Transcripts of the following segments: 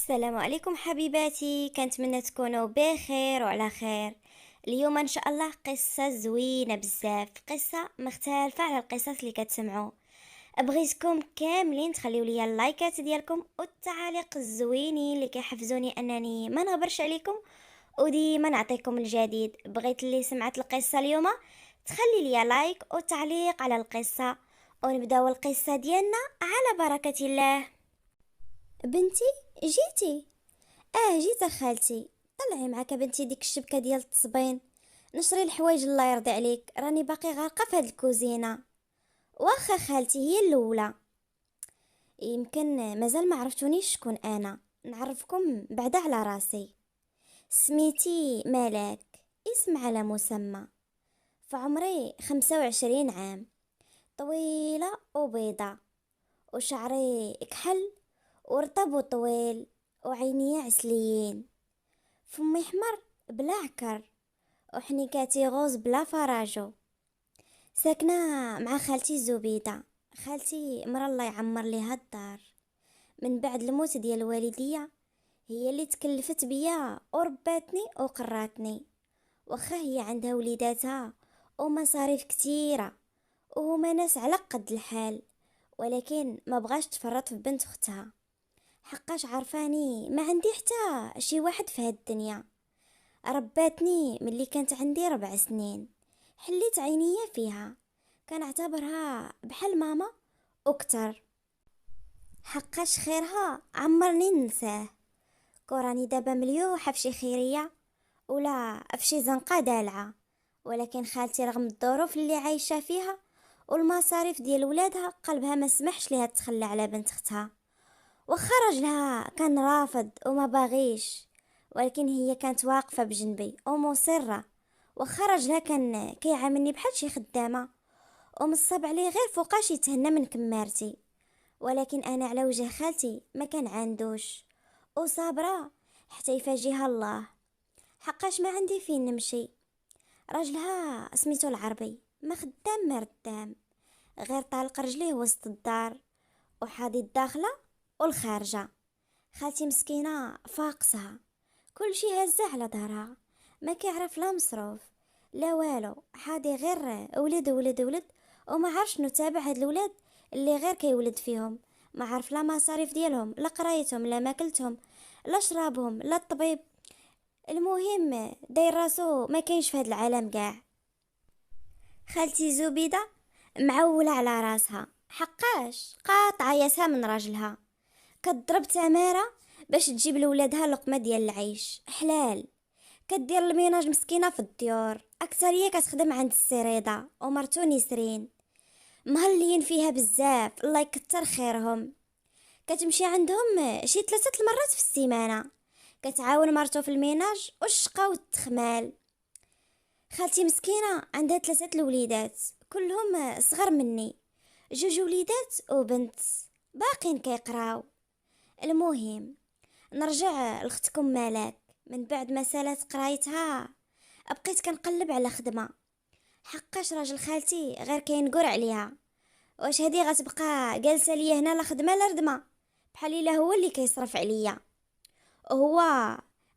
السلام عليكم حبيباتي، كنتمنى تكونوا بخير وعلى خير. اليوم ان شاء الله قصة زوينة بزاف، قصة مختلفة على القصص اللي كتسمعوا. بغيتكم كاملين تخليو لي اللايكات ديالكم والتعاليق الزوينين اللي كيحفزوني انني ما نغبرش عليكم وديما نعطيكم الجديد. بغيت اللي سمعت القصة اليوم تخلي لي لايك وتعليق على القصة، ونبداو القصة ديالنا على بركة الله. بنتي، جيتي؟ جيت خالتي. طلعي معاك بنتي ديك الشبكه ديال التصبين، نشري الحوايج الله يرضي عليك، راني باقي غارقه في هاد الكوزينه. واخا خالتي، هي الاولى. يمكن مازال ما عرفتونيش شكون انا، نعرفكم بعدا على راسي. سميتي ملاك، اسم على مسمى. فعمري 25 عام، طويله وبيضة، وشعري كحل ورطب وطويل، وعيني عسليين، فمي حمر بلا عكر، وحنيكاتي غوز بلا فراجو. ساكنة مع خالتي زبيدة، خالتي مرا الله يعمر ليها الدار. من بعد الموت ديال الوالدية هي اللي تكلفت بيا ورباتني وقراتني، واخا هي عندها وليداتها ومصاريف كتيرة وهما ناس على قد الحال، ولكن ما بغاش تفرط في بنت اختها، حقاش عرفاني ما عندي حتى شي واحد في هاد الدنيا. رباتني ملي كانت عندي 4 سنين، حليت عينيا فيها، كنعتبرها بحال ماما اكتر، حقاش خيرها عمرني ننساه. كوراني دابا مليوحة فشي خيرية ولا فشي زنقة دالعة، ولكن خالتي رغم الظروف اللي عايشة فيها والمصاريف ديال ولادها قلبها ما سمحش ليها تخلى على بنت اختها. واخا راجلها كان رافض وما باغيش، ولكن هي كانت واقفة بجنبي ومصرة. واخا راجلها كان كيعاملني بحال شي خدامة ومصاب عليه غير فوقاش يتهنى من كمارتي، ولكن انا على وجه خالتي ما كان عندوش، وصابرة حتى يفاجيها الله، حقاش ما عندي فين نمشي. راجلها سميتو العربي، ما خدام ما ردام، غير طالق رجليه وسط الدار وحاضي الداخله والخارجه. خالتي مسكينه فاقسها، كل شي هزه على ظهرها، ما كيعرف لا مصروف لا والو، حاضي غير ولد ولد ولد، وما عارف شنو تابع هاد الولاد اللي غير كيولد فيهم، ما عارف لا مصاريف ديالهم لا قرايتهم لا ماكلتهم لا شرابهم لا الطبيب. المهم داير راسو ما كاينش في هاد العالم كاع. خالتي زبيدة معولة على راسها، حقاش قاطعة ياسها من راجلها، كتضرب تمارة باش تجيب لولادها لقمة ديال العيش حلال، كدير الميناج مسكينة في الديور، أكترية كتخدم عند السريدة ومرتو نسرين مهلين فيها بزاف الله يكتر خيرهم. كتمشي عندهم شي 3 المرات في السيمانة، كتعاون مرتو في الميناج والشقا والتخمال. خالتي مسكينة عندها 3 الوليدات كلهم صغر مني، 2 وليدات وبنت باقين كيقراو. المهم نرجع لختكم ملاك. من بعد ما سالات قرايتها بقيت كنقلب على خدمة، حقاش راجل خالتي غير كينقر عليها، واش هادي غتبقى جالسه ليا هنا لا خدمه لا ردمه، بحال الا هو اللي كيصرف عليا، وهو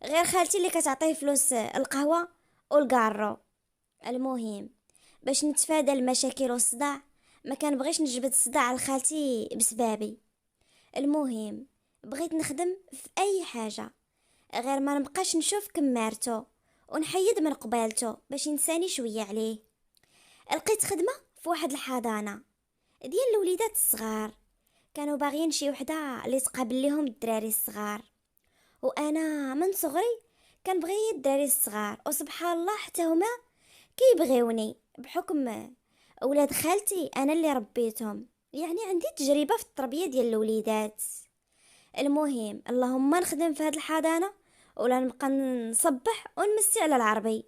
غير خالتي اللي كتعطيه فلوس القهوه والكارو. المهم باش نتفادى المشاكل والصداع، ما كنبغيش نجبد الصداع لخالتي بسبابي. المهم بغيت نخدم في اي حاجه غير ما نبقاش نشوف كمارتو ونحيد من قبالته باش ينساني شويه عليه. لقيت خدمه في واحد الحضانه ديال الوليدات الصغار، كانوا باغيين شي وحده اللي تقابل لهم الدراري الصغار، وانا من صغري كنبغي الدراري الصغار، وسبحان الله حتى هما كيبغيوني بحكم اولاد خالتي انا اللي ربيتهم، يعني عندي تجربه في التربيه ديال الوليدات. المهم اللهم نخدم في هاد الحضانه ولا نبقى نصبح ونمسي على العربي.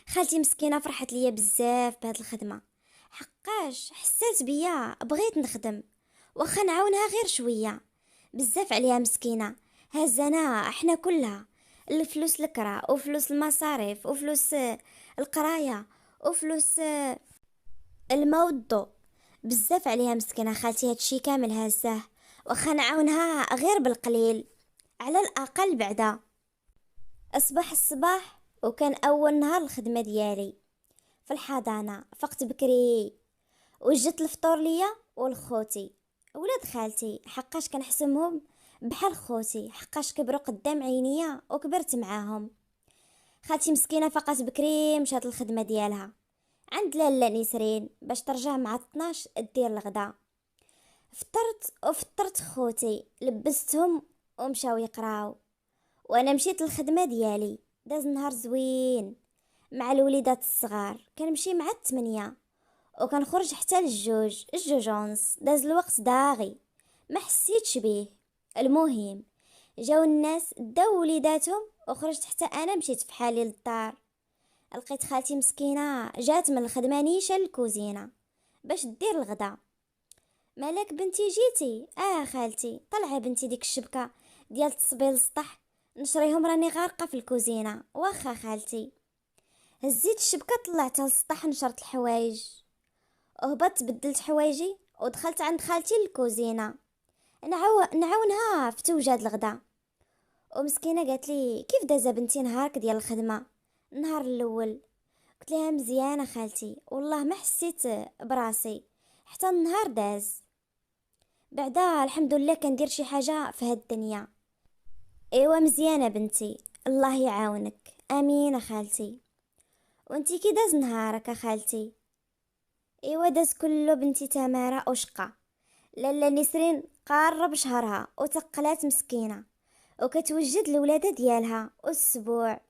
خالتي مسكينه فرحت ليا بزاف بهاد الخدمه، حقاش حسات بيا بغيت نخدم، واخا نعاونها غير شويه، بزاف عليها مسكينه، هزنا احنا كلها، الفلوس الكرا وفلوس المصاريف وفلوس القرايه وفلوس الماء والضوء، بزاف عليها مسكينه خالتي، هادشي كامل هزاه، واخا نعاونها غير بالقليل. على الأقل بعدا. أصبح الصباح وكان أول نهار الخدمة ديالي في الحضانة. فقت بكري وجدت الفطور ليا والخوتي ولاد خالتي، حقاش كنحسمهم بحال خوتي، حقاش كبروا قدام عينيا وكبرت معاهم. خالتي مسكينة فقط بكري مشات الخدمة ديالها عند لاله نسرين باش ترجع مع 12 دير الغدا. فطرت وفطرت خوتي، لبستهم ومشاو يقراو، وانا مشيت للخدمة ديالي. داز نهار زوين مع الوليدات الصغار، كنمشي مع 8 وكنخرج حتى الجوج ونص. داز الوقت داغي ما حسيتش بيه. المهم جاو الناس داو وليداتهم وخرجت حتى انا مشيت في حالي للدار. لقيت خالتي مسكينه جات من الخدمه نيشه للكوزينه باش دير الغدا. مالك بنتي جيتي؟ خالتي طلعي بنتي ديك الشبكه ديال تصبيل السطح نشريهم، راني غارقه في الكوزينه. واخا خالتي. هزيت الشبكه طلعتها للسطح، نشرت الحوايج وهبطت بدلت حوايجي ودخلت عند خالتي للكوزينه نعاونها في توجاد الغدا. ومسكينه قالت لي كيف دازا بنتي نهارك ديال الخدمه؟ النهار الاول قلت لها مزيانه خالتي، والله ما حسيت براسي حتى النهار داز. بعدا الحمد لله كندير شي حاجه في هاد الدنيا. ايوا مزيانه بنتي، الله يعاونك. امين خالتي. وانتي كي داز نهارك خالتي؟ ايوا داز كله بنتي تمارة وشقة. لاله نسرين قارب شهرها وتقلات مسكينه وكتوجد الولادة ديالها والسبوع،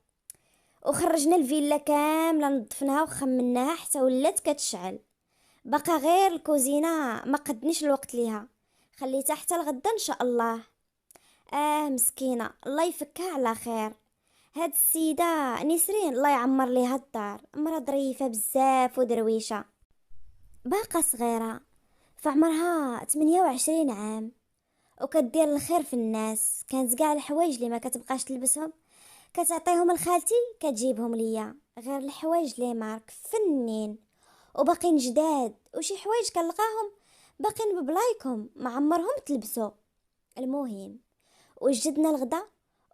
وخرجنا الفيلا كامله نظفناها وخمناها حتى ولات كتشعل. بقى غير الكوزينه ما قدنيش الوقت ليها، خليتها حتى الغدا ان شاء الله. مسكينه الله يفكها على خير. هاد السيده نسرين الله يعمر ليها الدار، مرا ظريفه بزاف ودرويشه، باقه صغيره في عمرها 28 عام وكدير الخير في الناس. كانت كاع الحوايج اللي ما كتبقاش تلبسهم كتعطيهم لخالتي كتجيبهم ليا، غير الحوايج لي مارك فنين وباقين جداد، وشي حوايج كنلقاهم باقين ببلايكم ما عمرهم تلبسوا. المهم وجدنا الغدا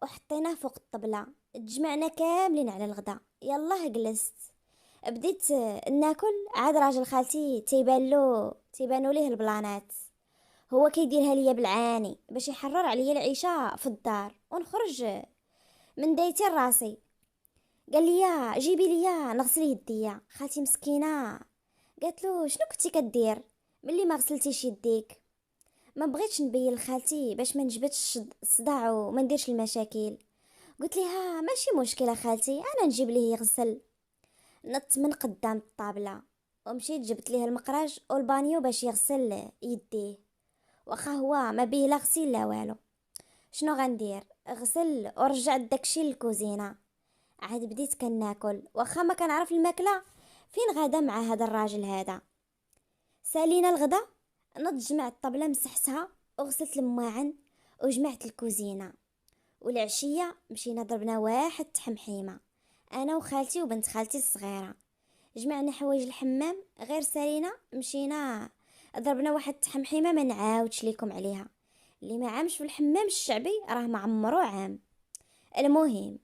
وحطيناه فوق الطبلة، تجمعنا كاملين على الغدا. يلا جلست بديت ناكل. عاد راجل خالتي تيبانوا ليه البلانات، هو كيديرها ليا بالعاني باش يحرر عليا العيشه في الدار ونخرج من دايتي راسي. قال لي جيبي ليا نغسل يديا. خالتي مسكينه قالت له شنو كنتي كدير ملي ما غسلتيش يديك؟ ما بغيتش نبين لخالتي باش ما نجبدش الصداع وما نديرش المشاكل. قلت لها ماشي مشكله خالتي، انا نجيب ليه يغسل. نط من قدام الطابله ومشيت جبت ليه المقراج والبانيو باش يغسل يديه، واخا هو ما بيه لا غسيل لا والو. شنو غندير؟ غسل ورجعت داكشي للكوزينه. عاد بديت كناكل واخا ما كنعرف الماكله فين غادا مع هذا الراجل هذا. سالينا الغدا، نض جمعت الطبله مسحتها وغسلت المواعن وجمعت الكوزينه. والعشيه مشينا ضربنا واحد تحمحيمه انا وخالتي وبنت خالتي الصغيره. جمعنا حوايج الحمام غير سالينا مشينا ضربنا واحد تحمحيمه ما نعاودش ليكم عليها. اللي ما عامش في الحمام الشعبي راه ما عمرو عام. المهم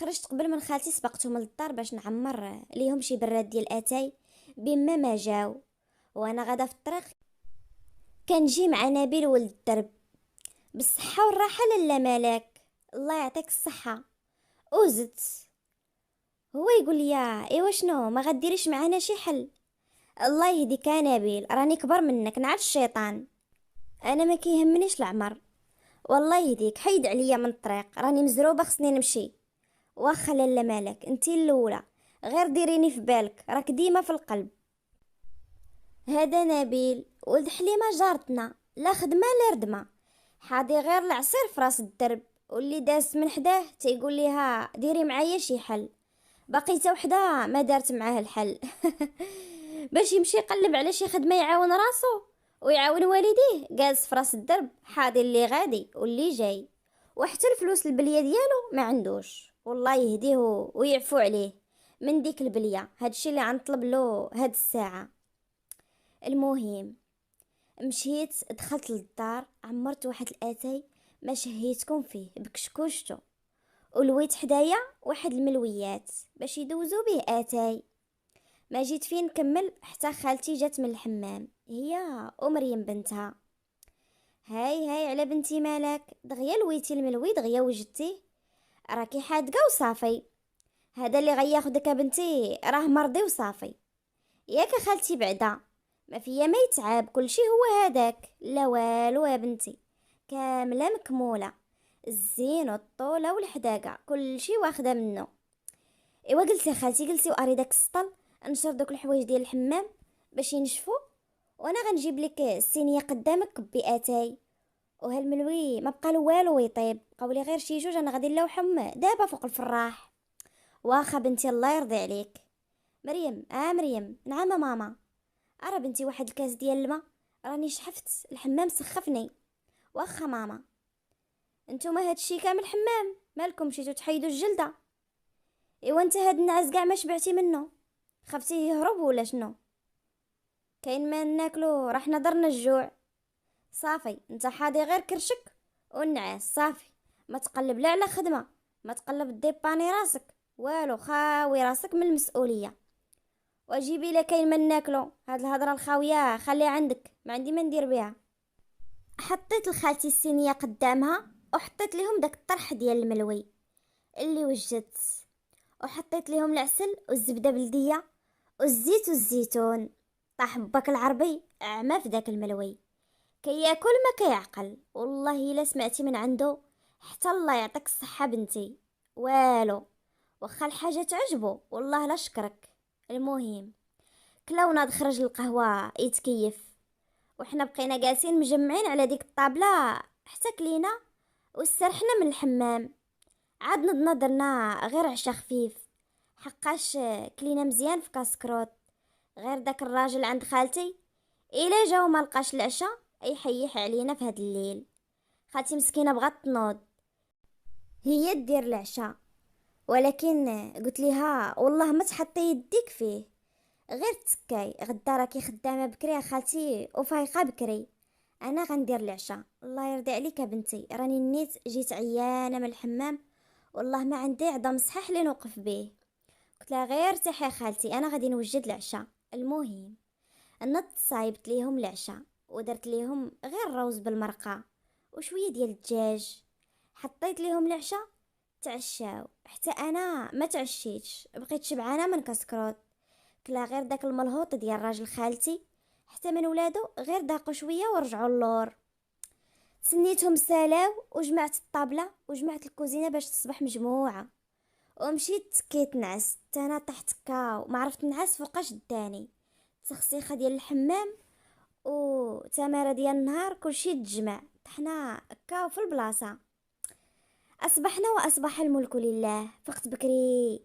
خرجت قبل من خالتي، سبقتهم للدار باش نعمر ليهم شي براد ديال اتاي بما ما جاو. وانا غادا في الطريق كنجي مع نبيل ولد الدرب بالصحه والراحه. لاله مالك الله يعطيك الصحه. وزت هو يقول لي ايوا شنو ما غديريش معانا شي حل؟ الله يهديك يا نبيل، راني كبر منك نعرف الشيطان، انا ما كيهمنيش العمر. والله يهديك حيد عليا من الطريق، راني مزروبه خصني نمشي. واخا لاله مالك انتي الاولى، غير ديريني في بالك راك ديما في القلب. هذا نبيل ولد حليمه جارتنا، لا خدمه لا ردمه، حاضي غير العصير في راس الدرب، واللي داس من حداه تيقول ليها ديري معايا شي حل. بقيت وحده ما دارت معاه الحل. باش يمشي يقلب على شي خدمه يعاون راسو ويعاون والديه، جالس في راس الدرب حاضي اللي غادي واللي جاي، وحتى الفلوس البليه ديالو ما عندوش. والله يهديه ويعفو عليه من ديك البليه، هادشي اللي عنطلب له هاد الساعه. المهم مشيت دخلت للدار، عمرت واحد الاتاي ما شهيتكم فيه بكشكوشتو، ولويت حدايا واحد الملويات باش يدوزو به اتاي. ما جيت فين نكمل حتى خالتي جات من الحمام، هي ومريم بنتها. هاي على بنتي مالك دغيا لويتي الملوي دغيا وجدتيه؟ راكي حادقه وصافي. هذا اللي غياخدك يا بنتي راه مرضي وصافي. ياك خالتي بعدا ما فيا ما يتعب، كلشي هو هذاك، لا والو يا بنتي، كامله مكموله، الزين والطوله والحداقه كلشي واخده منه. ايوا قلت يا خالتي، قلتي واري داك السطل نشر دوك الحوايج ديال الحمام باش ينشفوا، وانا غنجيب لك الصينيه قدامك كبي اتاي. وهالملوي ما بقى له والو ويطيب، بقاو لي غير شي جوج انا غادي نلوحهم دابا فوق الفراح. واخا بنتي الله يرضي عليك. مريم مريم، نعم ماما. ارى بنتي واحد الكاس ديال الماء، راني شحفت الحمام سخفني. واخا ماما. انتوما هادشي كامل حمام مالكم مشيتو تحيدوا الجلده؟ ايوا انت هاد النعاس كاع ما شبعتي منه، خفتيه يهرب ولا شنو؟ كاين ما ناكلو راح نضرنا الجوع. صافي انت حاضي غير كرشك والنعاس صافي، ما تقلب لا على خدمه، ما تقلب ديباني راسك والو، خاوي راسك من المسؤوليه. وجيبي لك كاين ما ناكلو، هاد الهضره الخاويه خليها عندك، ما عندي ما ندير بها. حطيت لخالتي الصينيه قدامها، وحطيت لهم داك الطرح ديال الملوي اللي وجدت، وحطيت لهم العسل والزبده بلديه والزيت والزيتون. طاح بك العربي عمى في داك الملوي، كياكل ما كيعقل، والله الا سمعتي من عنده حتى الله يعطيك الصحه بنتي. والو، واخا الحاجه تعجبو والله لا شكرك. المهم كلاو ناض خرج القهوه يتكيف، وحنا بقينا جالسين مجمعين على ديك الطابله حتى كلينا واسترحنا من الحمام. عاد نضنا درنا غير عشا خفيف، حقاش كلينا مزيان في كاسكروت. غير داك الراجل عند خالتي الا جا وما لقاش العشاء يحيح علينا في هاد الليل. خالتي مسكينه بغات تنوض هي دير العشاء، ولكن قلت ليها والله ما تحطي يديك فيه، غير تسكاي غدا راكي خدامه بكري يا خالتي وفايقه بكري، انا غندير العشاء. الله يرضي عليك يا بنتي، راني نيت جيت عيانه من الحمام، والله ما عندي عظم صحيح اللي نوقف به. قلت لها غير ارتاحي يا خالتي انا غادي نوجد العشاء. المهم نضت صايبت ليهم العشاء، ودرت ليهم غير روز بالمرقه وشويه ديال الدجاج. حطيت ليهم العشاء تعشاو، حتى انا ما تعشيتش، بقيت شبعانه من كسكروت. كلا غير داك الملهوط ديال راجل خالتي، حتى من ولادو غير داقوا شويه ورجعوا اللور. سنيتهم سالاو وجمعت الطابله وجمعت الكوزينه باش تصبح مجموعه، ومشيت تكيت نعس انا طحت كاو ما عرفت نعس فوقاش داني. تسخسيخه ديال الحمام وتماره ديال النهار كلشي تجمع، طحنا كاو في البلاصه. اصبحنا واصبح الملك لله. فقت بكري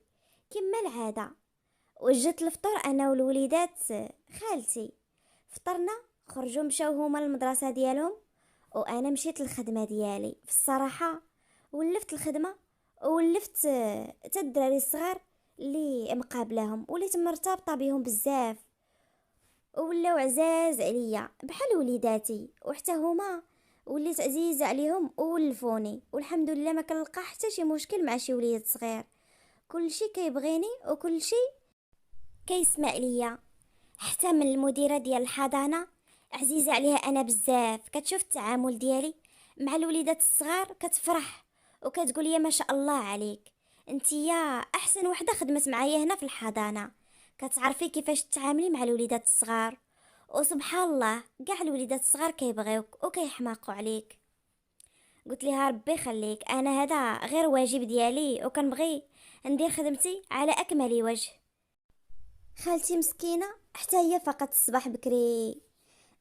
كما العاده، وجدت الفطور انا والوليدات خالتي. فطرنا، خرجوا مشاو هما المدرسه ديالهم، وانا مشيت للخدمه ديالي. في الصراحه ولفت الخدمه وولفت تا الدراري الصغار اللي مقابلاهم، وليت مرتبطه بهم بزاف ولاو عزاز عليا بحال وليداتي، وحتى هما وليت عزيزه عليهم وولفوني. والحمد لله ما كنلقى حتى شي مشكل مع شي وليد صغير، كل شي كيبغيني وكل شي كيسمع ليا. حتى من المديره ديال الحضانه عزيزه عليها انا بزاف، كتشوف التعامل ديالي مع الوليدات الصغار كتفرح وكتقول لي ما شاء الله عليك، انتيا احسن وحده خدمت معايا هنا في الحضانه، كتعرفي كيفاش تتعاملي مع الوليدات الصغار. وسبحان الله كاع الوليدات الصغار كيبغيوك وكيحماقوا عليك. قلت لها ربي يخليك، انا هذا غير واجب ديالي وكنبغي ندير خدمتي على اكمل وجه. خالتي مسكينه حتى هي فقط الصباح بكري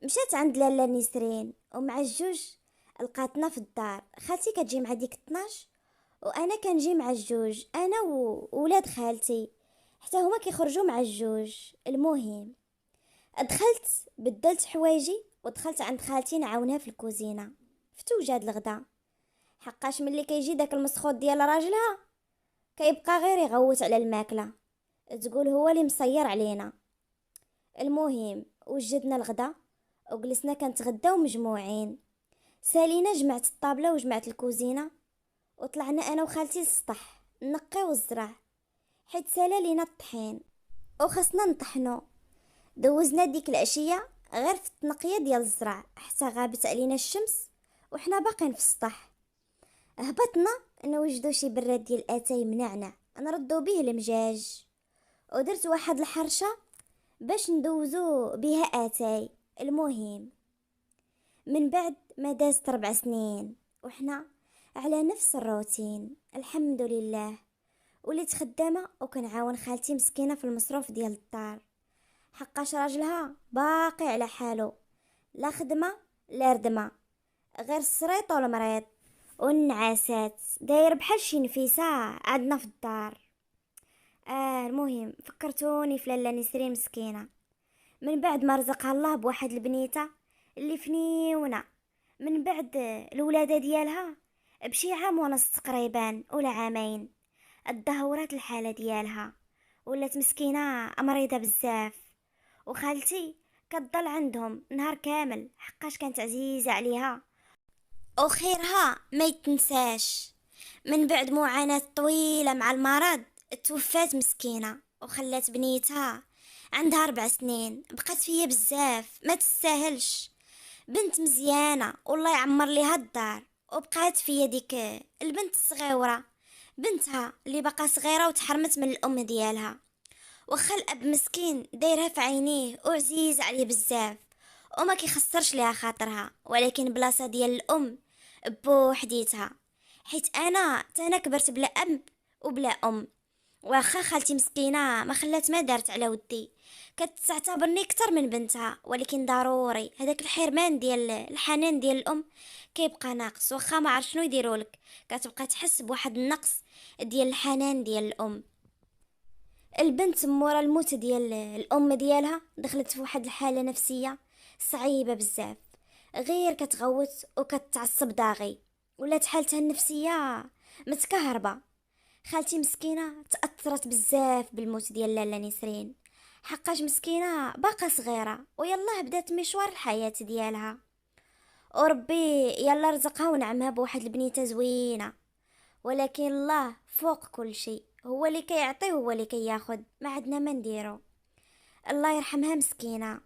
مشات عند لاله نسرين، ومع الجوج لقاتنا في الدار. خالتي كتجي مع ديك 12 وانا كنجي مع الجوج، انا وولاد خالتي حتى هما كيخرجوا مع الجوج. المهم دخلت بدلت حوايجي ودخلت عند خالتي نعاونها في الكوزينه في توجاد الغدا، حقاش ملي كيجي داك المسخوط ديال راجلها كيبقى غير يغوت على الماكله، تقول هو اللي مصير علينا. المهم وجدنا الغدا وجلسنا كنتغداو مجموعين. سالينا جمعت الطابله وجمعت الكوزينه، وطلعنا انا وخالتي للسطح نقيو الزرع، حيت سالا لينا الطحين وخاصنا نطحنو. دوزنا ديك العشيه غير في التنقيه ديال الزرع حتى غابت علينا الشمس وحنا باقين في السطح. هبطنا نوجدو شي براد ديال اتاي منعنع نردو به المجاج، ودرت واحد الحرشه باش ندوزو بها اتاي. المهم من بعد ما دازت 4 سنين وحنا على نفس الروتين الحمد لله. وليت خدامه وكنعاون خالتي مسكينه في المصروف ديال الدار، حقاش راجلها باقي على حاله، لا خدمه لا ردمه، غير السريط والمريض والنعاسات، داير بحال شي نفيسه عندنا في الدار. المهم فكرتوني في لاله نسرين مسكينه، من بعد ما رزقها الله بواحد البنيته اللي فنيونه، من بعد الولاده ديالها بشي عام ونص تقريبا ولا عامين اتدهورات الحاله ديالها، ولات مسكينه مريضه بزاف. وخالتي كتضل عندهم نهار كامل حقاش كانت عزيزه عليها وخيرها ما يتنساش. من بعد معاناة طويلة مع المرض توفات مسكينة وخلات بنيتها عندها 4 سنين، بقات فيا بزاف ما تستاهلش، بنت مزيانة والله يعمر ليها الدار، وبقات فيا ديك البنت الصغيرة، بنتها اللي بقى صغيرة وتحرمت من الأم ديالها. وخا الأب مسكين دايرها في عينيه وعزيز عليه بزاف وما كيخسرش ليها خاطرها، ولكن بلاصة ديال الأم بوحديتها، حيت انا كبرت بلا اب وبلا ام. واخا خالتي مسكينه ما خلات ما دارت على ودي، كتعتبرني اكثر من بنتها، ولكن ضروري هذاك الحرمان ديال الحنان ديال الام كيبقى ناقص، واخا ما عرف شنو يديرولك كتبقى تحس بواحد النقص ديال الحنان ديال الام. البنت مورا الموت ديال الام ديالها دخلت في واحد الحاله نفسيه صعيبه بزاف، غير كتغوت وكتعصب داغي، ولات حالتها النفسيه متكهربه. خالتي مسكينه تاثرت بزاف بالموت ديال لاله نسرين، حقاش مسكينه باقا صغيره ويلا بدات مشوار الحياه ديالها، وربي يلا رزقها ونعمها بواحد البنيته زوينه. ولكن الله فوق كل شيء، هو اللي كيعطي وهو اللي كياخد، ما عندنا ما نديرو. الله يرحمها مسكينه.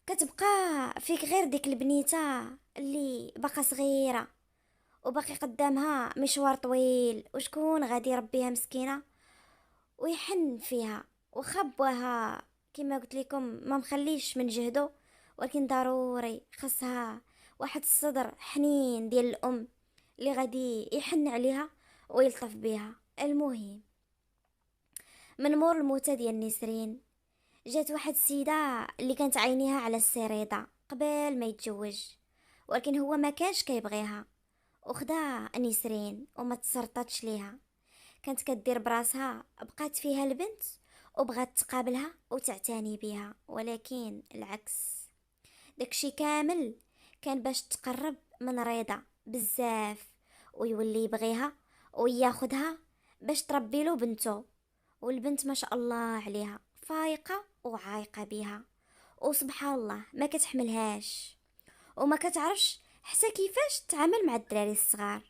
كتبقى فيك غير ديك البنيته اللي باقا صغيره وباقي قدامها مشوار طويل، وشكون غادي يربيها مسكينه ويحن فيها. وخبوها كما قلت لكم ما مخليش من جهده، ولكن ضروري خصها واحد الصدر حنين ديال الام اللي غادي يحن عليها ويلطف بها. المهم من مور الموتى ديال نسرين جات واحد السيده اللي كانت عينيها على السريضه قبل ما يتزوج، ولكن هو ما كانش كيبغيها، وخدا نسرين وما تسرطتش ليها، كانت كدير براسها بقات فيها البنت وبغات تقابلها وتعتني بها، ولكن العكس داكشي كامل كان باش تقرب من رضا بزاف ويولي يبغيها وياخدها باش تربي له بنته. والبنت ما شاء الله عليها فايقة وعايقة بها، وسبحان الله ما كتحملهاش وما كتعرفش حتى كيفاش تتعامل مع الدراري الصغار.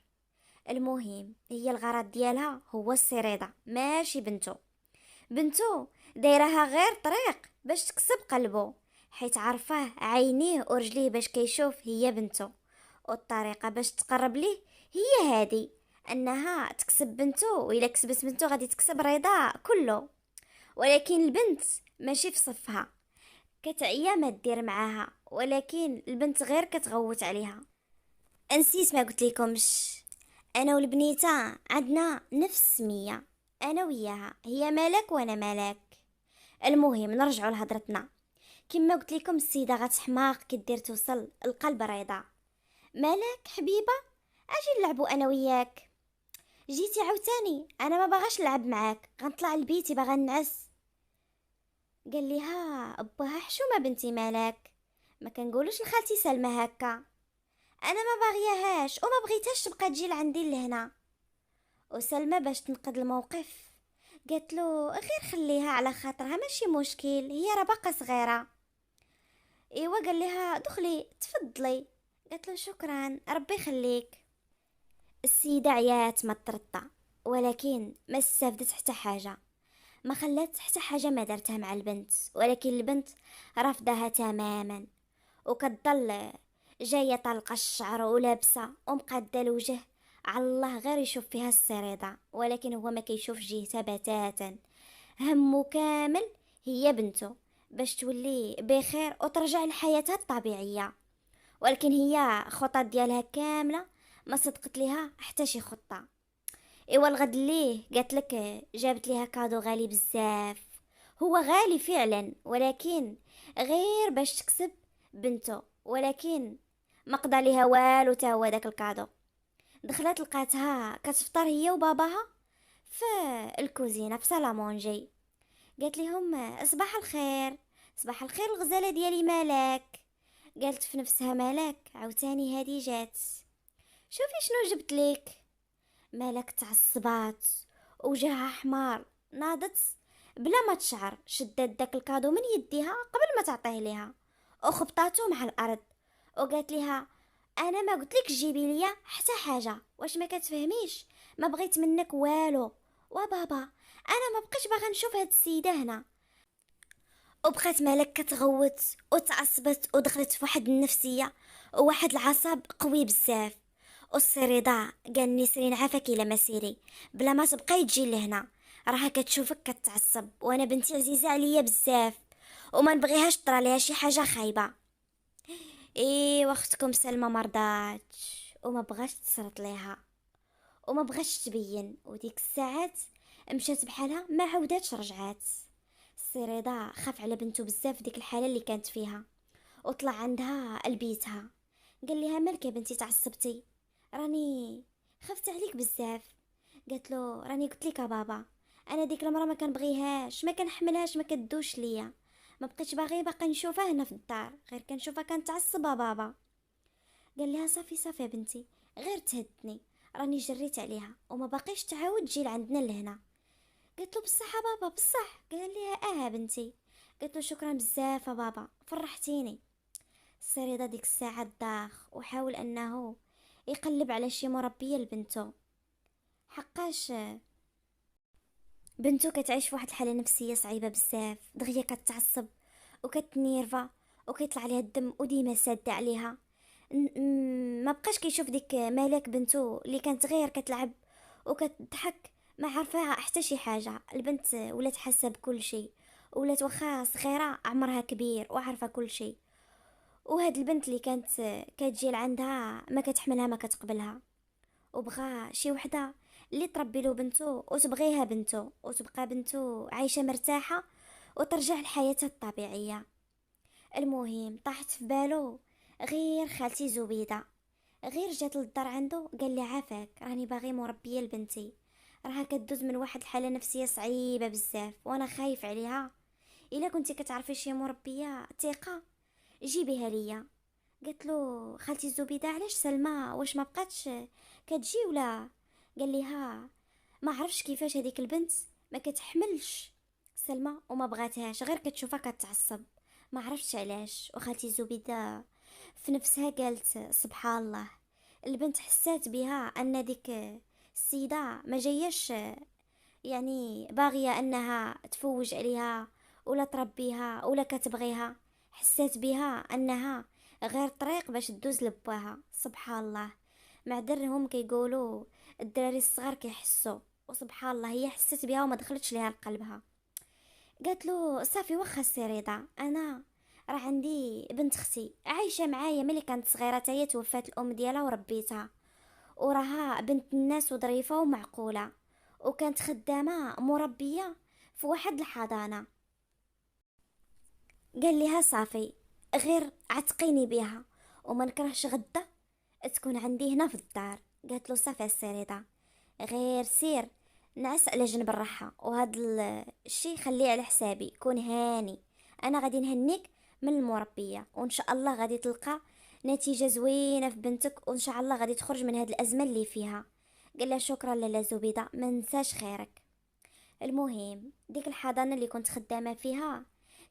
المهم هي الغرض ديالها هو السريضة ماشي بنته. بنته دايرها غير طريق باش تكسب قلبه، حيت عارفاه عينيه ورجليه باش كيشوف هي بنته، والطريقة باش تقرب ليه هي هادي، انها تكسب بنته، وإلا كسبت بنته غادي تكسب رضا كله. ولكن البنت ماشي في صفها، كتعيا ما دير معاها، ولكن البنت غير كتغوت عليها. نسيت ما قلت لكمش، انا والبنيته عندنا نفس السميه، انا وياها، هي مالك وانا مالك. المهم نرجعوا لهضرتنا. كما قلت لكم السيده غتحماق كدير توصل القلب رضا. مالك حبيبه، اجي نلعبوا انا وياك. جيتي عاوتاني، انا ما باغاش نلعب معاك، غنطلع لبيتي باغا نعس. قال لها اباها حشومه بنتي مالك، ما كنقولوش لخالتي سلمى هكا، انا ما باغياهاش وما بغيتهاش تبقى تجي لعندي لهنا. وسلمى باش تنقذ الموقف قالت له غير خليها على خاطرها ماشي مشكل، هي راه باقا صغيره. ايوا قال لها دخلي تفضلي. قالت له شكرا ربي يخليك. السيدة عيات ما ترطى، ولكن ما استفدت حتى حاجة، ما خلات حتى حاجة ما دارتها مع البنت، ولكن البنت رفضها تماما، وكتضل جاية طلقة الشعر ولابسة ومقادة الوجه على الله غير يشوف فيها السريضة، ولكن هو ما كيشوف جهتها بتاتا. همه كامل هي بنته باش تولي بخير وترجع لحياتها الطبيعية، ولكن هي خطط ديالها كاملة ما صدقت ليها حتى شي خطة. ايوا الغد ليه قالت لك جابت ليها كادو غالي بزاف، هو غالي فعلا ولكن غير باش تكسب بنته، ولكن ما قضى ليها والو تا هو داك الكادو. دخلت لقاتها كتفطر هي وباباها في الكوزينه في سالامونجي. قالت لهم صباح الخير. صباح الخير الغزاله ديالي مالك؟ قالت في نفسها مالك عاوتاني هادي جات، شوفي شنو جبت لك. مالك تعصبات وجهها حمار، ناضت بلا ما تشعر شدت داك الكادو من يديها قبل ما تعطيه ليها وخبطاتو مع الارض، وقالت ليها انا ما قلت لك جيبي ليا حتى حاجه، واش ما كتفهميش؟ ما بغيت منك والو. وبابا انا ما بقيتش باغا نشوف هاد السيده هنا. وبقات مالك كتغوت وتعصبت ودخلت في واحد النفسيه وواحد العصب قوي بزاف. والسي رضا قال نسرين عافاك الا ما سيري بلا ما تبقاي تجي لهنا، راها كتشوفك كتعصب وانا بنتي عزيزه عليا بزاف وما نبغيهاش طرا ليها شي حاجه خايبه. ايه واختكم سلمى مرضاتش وما بغاش تصرت ليها وما بغاش تبين، وديك الساعات مشات بحالها ما عاوداتش رجعات. السي رضا خاف على بنته بزاف ديك الحاله اللي كانت فيها، وطلع عندها لبيتها. قال لها مالك يا بنتي تعصبتي؟ راني خفت عليك بزاف. قالت له راني قلت لك يا بابا انا ديك المره ما كنبغيهاش ما كنحملهاش ما كدوش ليا، ما بقيتش باقي نشوفها هنا في الدار غير كنشوفها كنتعصب بابا. قال لها صافي صافي يا بنتي غير تهدني، راني جريت عليها وما باقيش تعاود تجي لعندنا لهنا. قلت له بصح يا بابا بصح؟ قال لها اه بنتي. قلت له شكرا بزاف يا بابا فرحتيني. السريدة ديك الساعة داخ وحاول انه يقلب على شي مربية لبنته، حقاش بنته كتعيش في واحد الحالة نفسية صعيبة بزاف، دغيا كتعصب وكتنيرفا وكيطلع عليها الدم وديما سادة عليها. ما بقاش كيشوف ديك مالك بنته اللي كانت غير كتلعب وكتضحك ما عارفاها حتى شي حاجة. البنت ولات حاسة بكل شيء، ولات واخا صغيرة عمرها كبير وعارفة كل شيء. وهاد البنت اللي كانت كتجي لعندها ما كتحملها ما كتقبلها، وبغى شي وحده اللي تربي له بنته وتبغيها بنته وتبقى بنته عايشه مرتاحه وترجع لحياتها الطبيعيه. المهم طاحت في بالو غير خالتي زبيده، غير جات للدار عنده قال لي عافاك راني باغي مربيه لبنتي، راها كدوز من واحد الحاله نفسيه صعيبه بزاف وانا خايف عليها، الا كنتي كتعرفي شي مربيه ثقه جيبيها ليا. قالت له خالتي زبيدة علاش سلمى واش ما بقاتش كتجي ولا؟ قال لي ها ما عرفش كيفاش هذيك البنت ما كتحملش سلمى وما بغاتهاش غير كتشوفها كتعصب، ما عرفتش علاش. وخالتي زبيدة في نفسها قالت سبحان الله، البنت حسات بها ان ديك السيدة ما جايش يعني باغية انها تفوج عليها ولا تربيها ولا كتبغيها، حسيت بها انها غير طريق باش تدوز لباها. سبحان الله، معدرهم كيقولوا الدراري الصغار كيحسوا، وسبحان الله هي حسيت بها وما دخلتش ليها لقلبها. قالت له صافي واخا السي رضا انا راه عندي بنت اختي عايشه معايا ملي كانت صغيره تاهي توفات الام ديالها وربيتها، وراها بنت الناس وظريفة ومعقولة، وكانت خدامة مربية في واحد الحضانة. قال لها صافي غير عتقيني بها وما نكرهش غدا تكون عندي هنا في الدار. قالت له صافي السريدة غير سير نعس على جنب الراحة، وهذا الشي خليه على حسابي كون هاني، انا غادي نهنيك من المربية وان شاء الله غادي تلقى نتيجة زوينة في بنتك وان شاء الله غادي تخرج من هذه الازمة اللي فيها. قال لها شكرا لاله زبيدة ما ننساش خيرك. المهم ديك الحضانة اللي كنت خدامة فيها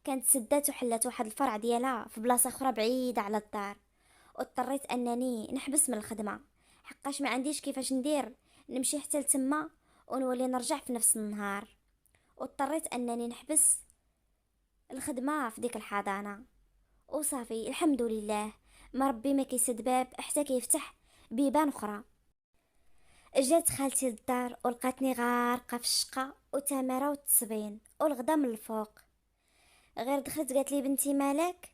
كانت سدات وحلت واحد الفرع ديالها في بلاصة اخرى بعيدة على الدار، واضطريت انني نحبس من الخدمه، حقاش ما عنديش كيفاش ندير نمشي حتى لتما ونولي نرجع في نفس النهار. واضطريت انني نحبس الخدمه في ديك الحضانه. وصافي الحمد لله، ما ربي ما كيسد باب حتى كيفتح بيبان اخرى. جات خالتي للدار ولقاتني غارقه في الشقه وتماره والتصبين والغدا من الفوق. غير دخلت قالت لي بنتي مالك؟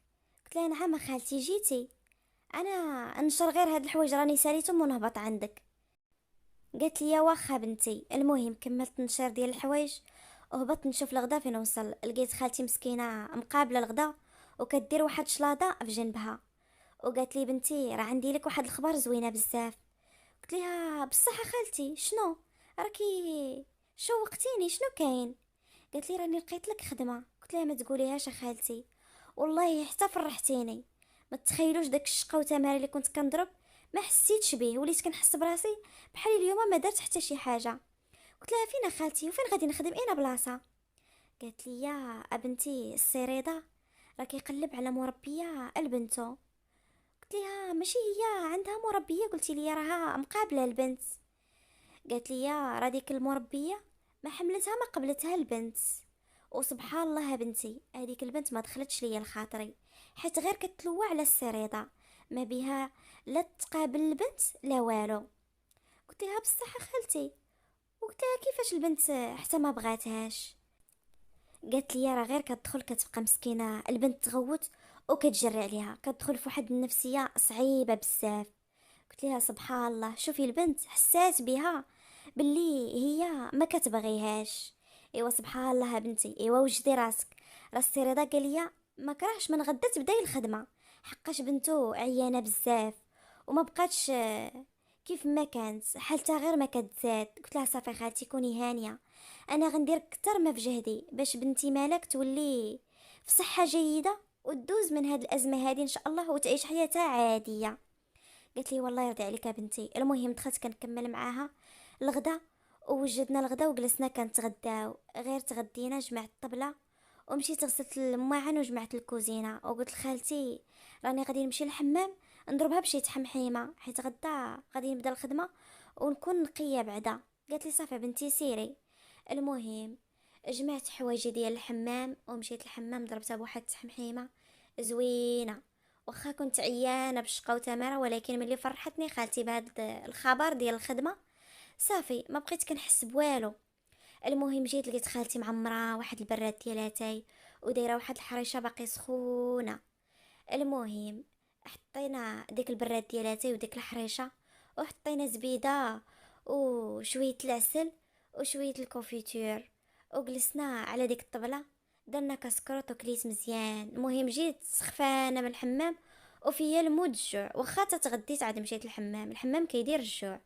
قلت لها نعم خالتي جيتي، انا نشر غير هاد الحوايج راني ساليتهم ونهبط عندك. قالت لي يا واخا بنتي. المهم كملت نشر ديال الحوايج وهبطت نشوف الغدا فين وصل. لقيت خالتي مسكينه مقابله الغدا وكدير واحد شلاضه في جنبها، وقالت لي بنتي راه عندي لك واحد الخبر زوينه بزاف. قلت لها بصح خالتي شنو؟ راكي شوقتيني، شنو كاين؟ قالت لي راني لقيت لك خدمه. قلت لها ما تقوليهاش خالتي، والله حتى فرحتيني. ما تخيلوش داك الشقه وتماري اللي كنت كنضرب ما حسيتش به، وليت كنحس براسي بحال اليوم ما درت حتى شي حاجه. قلت لها فين خالتي وفين غادي نخدم اين بلاصه؟ قالت لي يا بنتي السريده راه كيقلب على مربيه البنتو. قلت لها ماشي هي عندها مربيه؟ قلتي لي راها مقابله البنت. قالت لي يا راه ديك المربيه ما حملتها ما قبلتها البنت. وسبحان الله يا بنتي هذيك البنت ما دخلتش ليا لخاطري، حيت غير كتلوى على السريده، ما بها لا تقابل البنت لا والو. قلت لها بصح خالتي. وقلت لها كيفاش البنت حتى ما بغاتهاش؟ قالت لي راه غير كتدخل كتبقى مسكينه البنت تغوت وكتجري عليها، كتدخل في واحد النفسيه صعيبه بزاف. قلت لها سبحان الله، شوفي البنت حسات بها باللي هي ما كتبغيهاش. ايوا سبحان الله يا بنتي، ايوا وجدي راسك. راه السي رضا قال لي ما كرهش من غدا تبداي الخدمه، حقاش بنتو عيانه بزاف وما بقاتش كيف ما كانت حالتها غير ما كتزاد. قلت لها صافي خالتي كوني هانيه، انا غندير اكثر ما في جهدي باش بنتي مالك تولي في صحه جيده وتدوز من هاد الازمه هادي ان شاء الله وتعيش حياتها عاديه. قالت لي والله يرضي عليك يا بنتي. المهم دخلت كنكمل معاها الغدا، ووجدنا الغدا وجلسنا كنتغداو. غير تغدينا جمعت الطبله ومشيت غسلت المواعن وجمعت الكوزينه، وقلت لخالتي راني غادي نمشي للحمام نضربها بشي تحمحيمه حيت غدا غادي نبدا الخدمه ونكون نقيه بعدا. قالت لي صافي بنتي سيري. المهم جمعت حوايجي ديال الحمام ومشيت الحمام ضربتها بواحد التحمحيمه زوينه. واخا كنت عيانه بالشقه وتماره، ولكن ملي فرحتني خالتي بهذا الخبر ديال الخدمه صافي ما بقيت كنحس بوالو. المهم جيت لقيت خالتي معمره واحد البراد ديالاتاي ودايره واحد الحريشه باقي سخونه. المهم حطينا ديك البراد ديالاتاي وديك الحريشه وحطينا زبيده وشويه العسل وشويه الكونفيتور وجلسنا على ديك الطبله، درنا كسكروط وكليت مزيان. المهم جيت سخفانه من الحمام وفيا الموت الجوع، واخا تغديت عاد مشيت الحمام، الحمام كيدير الجوع.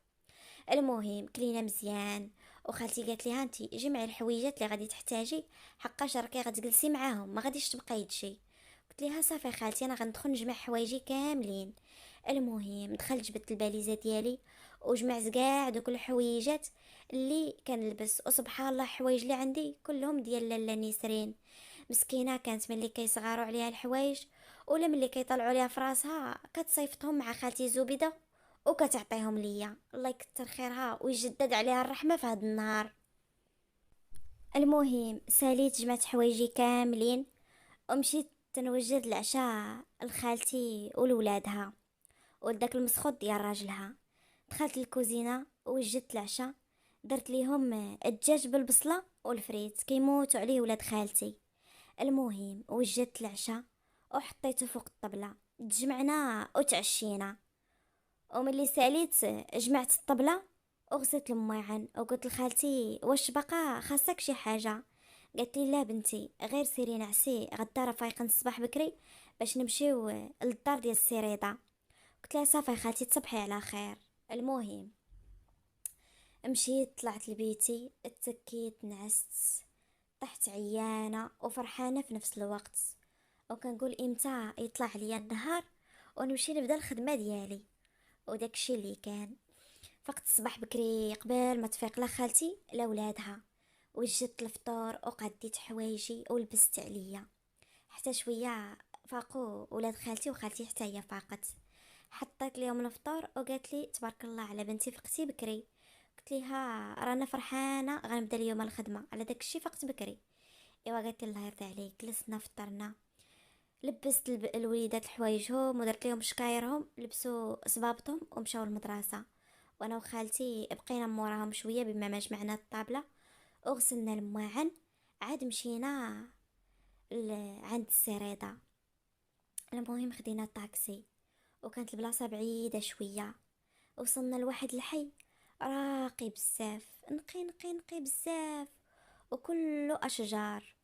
المهم كلينا مزيان وخالتي قالت لي ها انتي جمعي الحويجات اللي غادي تحتاجي، حقاش راكي غتجلسي معاهم ما غاديش تبقاي تجي. قلت لها صافي خالتي انا غندخل نجمع حوايجي كاملين. المهم دخلت جبت الباليزه ديالي وجمعت كاع دوك الحويجات اللي كنلبس، وسبحان الله الحوايج اللي عندي كلهم ديال لاله نسرين. مسكينه كانت ملي كيصغاروا عليها الحوايج ولا ملي كيطلعوا ليها في راسها كتصيفطهم مع خالتي زبيده وكتعطيهم ليا، الله يكتر خيرها ويجدد عليها الرحمه في هذا النهار. المهم ساليت جمعت حوايجي كاملين ومشيت تنوجد العشاء لخالتي ولولادها ولداك المسخوط ديال راجلها. دخلت للكوزينه ووجدت العشاء، درت ليهم الدجاج بالبصله والفريت كيموتوا عليه ولاد خالتي. المهم وجدت العشاء وحطيته فوق الطبله، تجمعنا وتعشينا. وملي ساليت جمعت الطبله وغسلت المواعن وقلت لخالتي واش بقى خاصك شي حاجه؟ قالت لي لا بنتي غير سيري نعسي غدا راه فايقين الصباح بكري باش نمشيو للدار ديال السريده. قلت لها صافي خالتي تصبحي على خير. المهم مشيت طلعت لبيتي اتكيت نعست، طحت عيانه وفرحانه في نفس الوقت، وكنقول امتى يطلع عليا النهار ونمشي نبدا الخدمه ديالي. وداكشي اللي كان. فقت الصباح بكري قبل ما تفيق لا خالتي لا ولادها، وجدت الفطور وقديت حوايجي ولبست عليا. حتى شويه فاقوا ولاد خالتي وخالتي حتى هي فاقت. حطيت ليهم الفطور وقالت لي تبارك الله على بنتي فقتي بكري. قلت لها رانا فرحانه غنبدا اليوم الخدمه على داك الشيء فقت بكري. ايوا قالت لي الله يرضي عليك. جلسنا فطرنا، لبست الوليدات الحوايجهم ودرت لهم شكايرهم، لبسوا صبابطهم ومشاو المدرسه. وانا وخالتي بقينا موراهم شويه بما ما جمعنا الطابله وغسلنا المواعن. عاد مشينا عند السريده. المهم خدينا الطاكسي وكانت البلاصه بعيده شويه. وصلنا لواحد الحي راقي بزاف، نقي نقي نقي بزاف، وكله اشجار،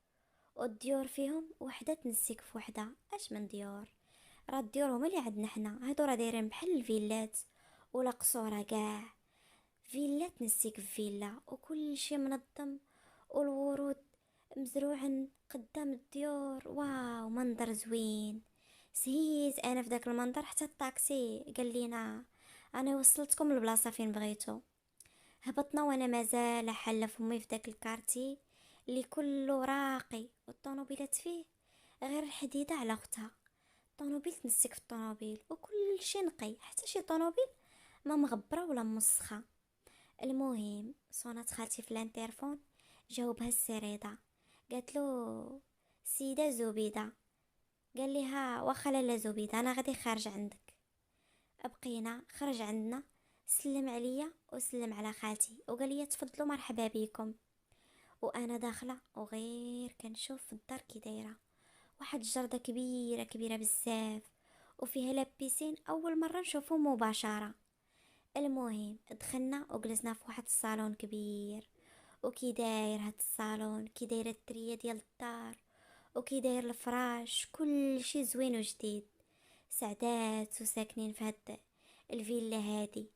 والديور فيهم وحده تنسيك في وحده. اش من ديور؟ راه الديور هما اللي عندنا حنا، هادو راه دايرين بحال الفيلات ولا قصوره كاع. فيلا تنسيك في فيلا وكل شي منظم، والورود مزروعن قدام الديور. واو منظر زوين. سهيت انا في داك المنظر حتى الطاكسي قال لينا انا وصلتكم للبلاصه فين بغيتو. هبطنا وانا مازال حله فمي في داك الكارتي اللي كله راقي والطوموبيلات فيه غير الحديده على اختها. الطوموبيل تنسك في الطوموبيل وكل شي نقي، حتى شي طوموبيل ما مغبره ولا مسخه. المهم صونات خالتي في الانترفون، جاوبها السريده، قالت له سيده زبيده. قال لها واخا لاله زبيده انا غادي خارج عندك. بقينا خرج عندنا، سلم عليا وسلم على خالتي وقال لي تفضلوا مرحبا بكم. وانا داخله وغير كنشوف في الدار كي دايره واحد الجرده كبيره كبيره بزاف وفيها لابيسين اول مره نشوفه مباشره. المهم دخلنا وجلسنا في واحد الصالون كبير. وكي داير هاد الصالون، كي دايره التريه ديال الدار، وكي داير الفراش، كل شي زوين وجديد. سعدات وساكنين في هاد الفيلا هادي.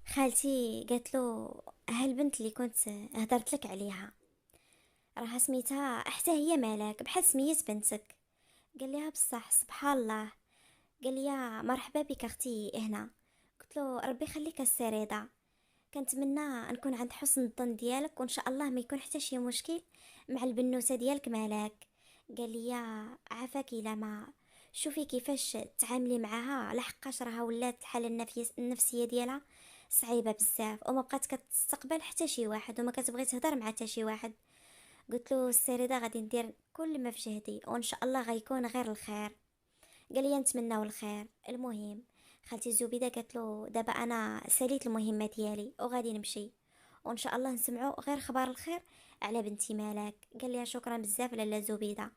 خالتي قالت له هالبنت اللي كنت هدرت لك عليها راها سميتها حتى هي مالك بحال سمية بنتك. قال لها بصح سبحان الله. قال لي مرحبا بك اختي هنا. قلت له ربي يخليك السريده، كنتمنى نكون عند حسن الظن ديالك وان شاء الله ما يكون حتى شي مشكل مع البنوته ديالك مالك. قال لي عافاك الا ما شوفي كيفاش تعاملي معها لحقاش راها ولات الحاله النفسيه ديالها صعيبه بزاف وما بقات كتستقبل حتى شي واحد وما كتبغي تهضر مع حتى شي واحد. قلت له السيده غادي ندير كل ما في جهدي وان شاء الله غيكون غير الخير. قال لي نتمناو الخير. المهم خالتي زبيده قالت له دابا انا ساليت المهمه ديالي وغادي نمشي وان شاء الله نسمعوا غير خبر الخير على بنتي مالك. قال لي شكرا بزاف لاله زبيده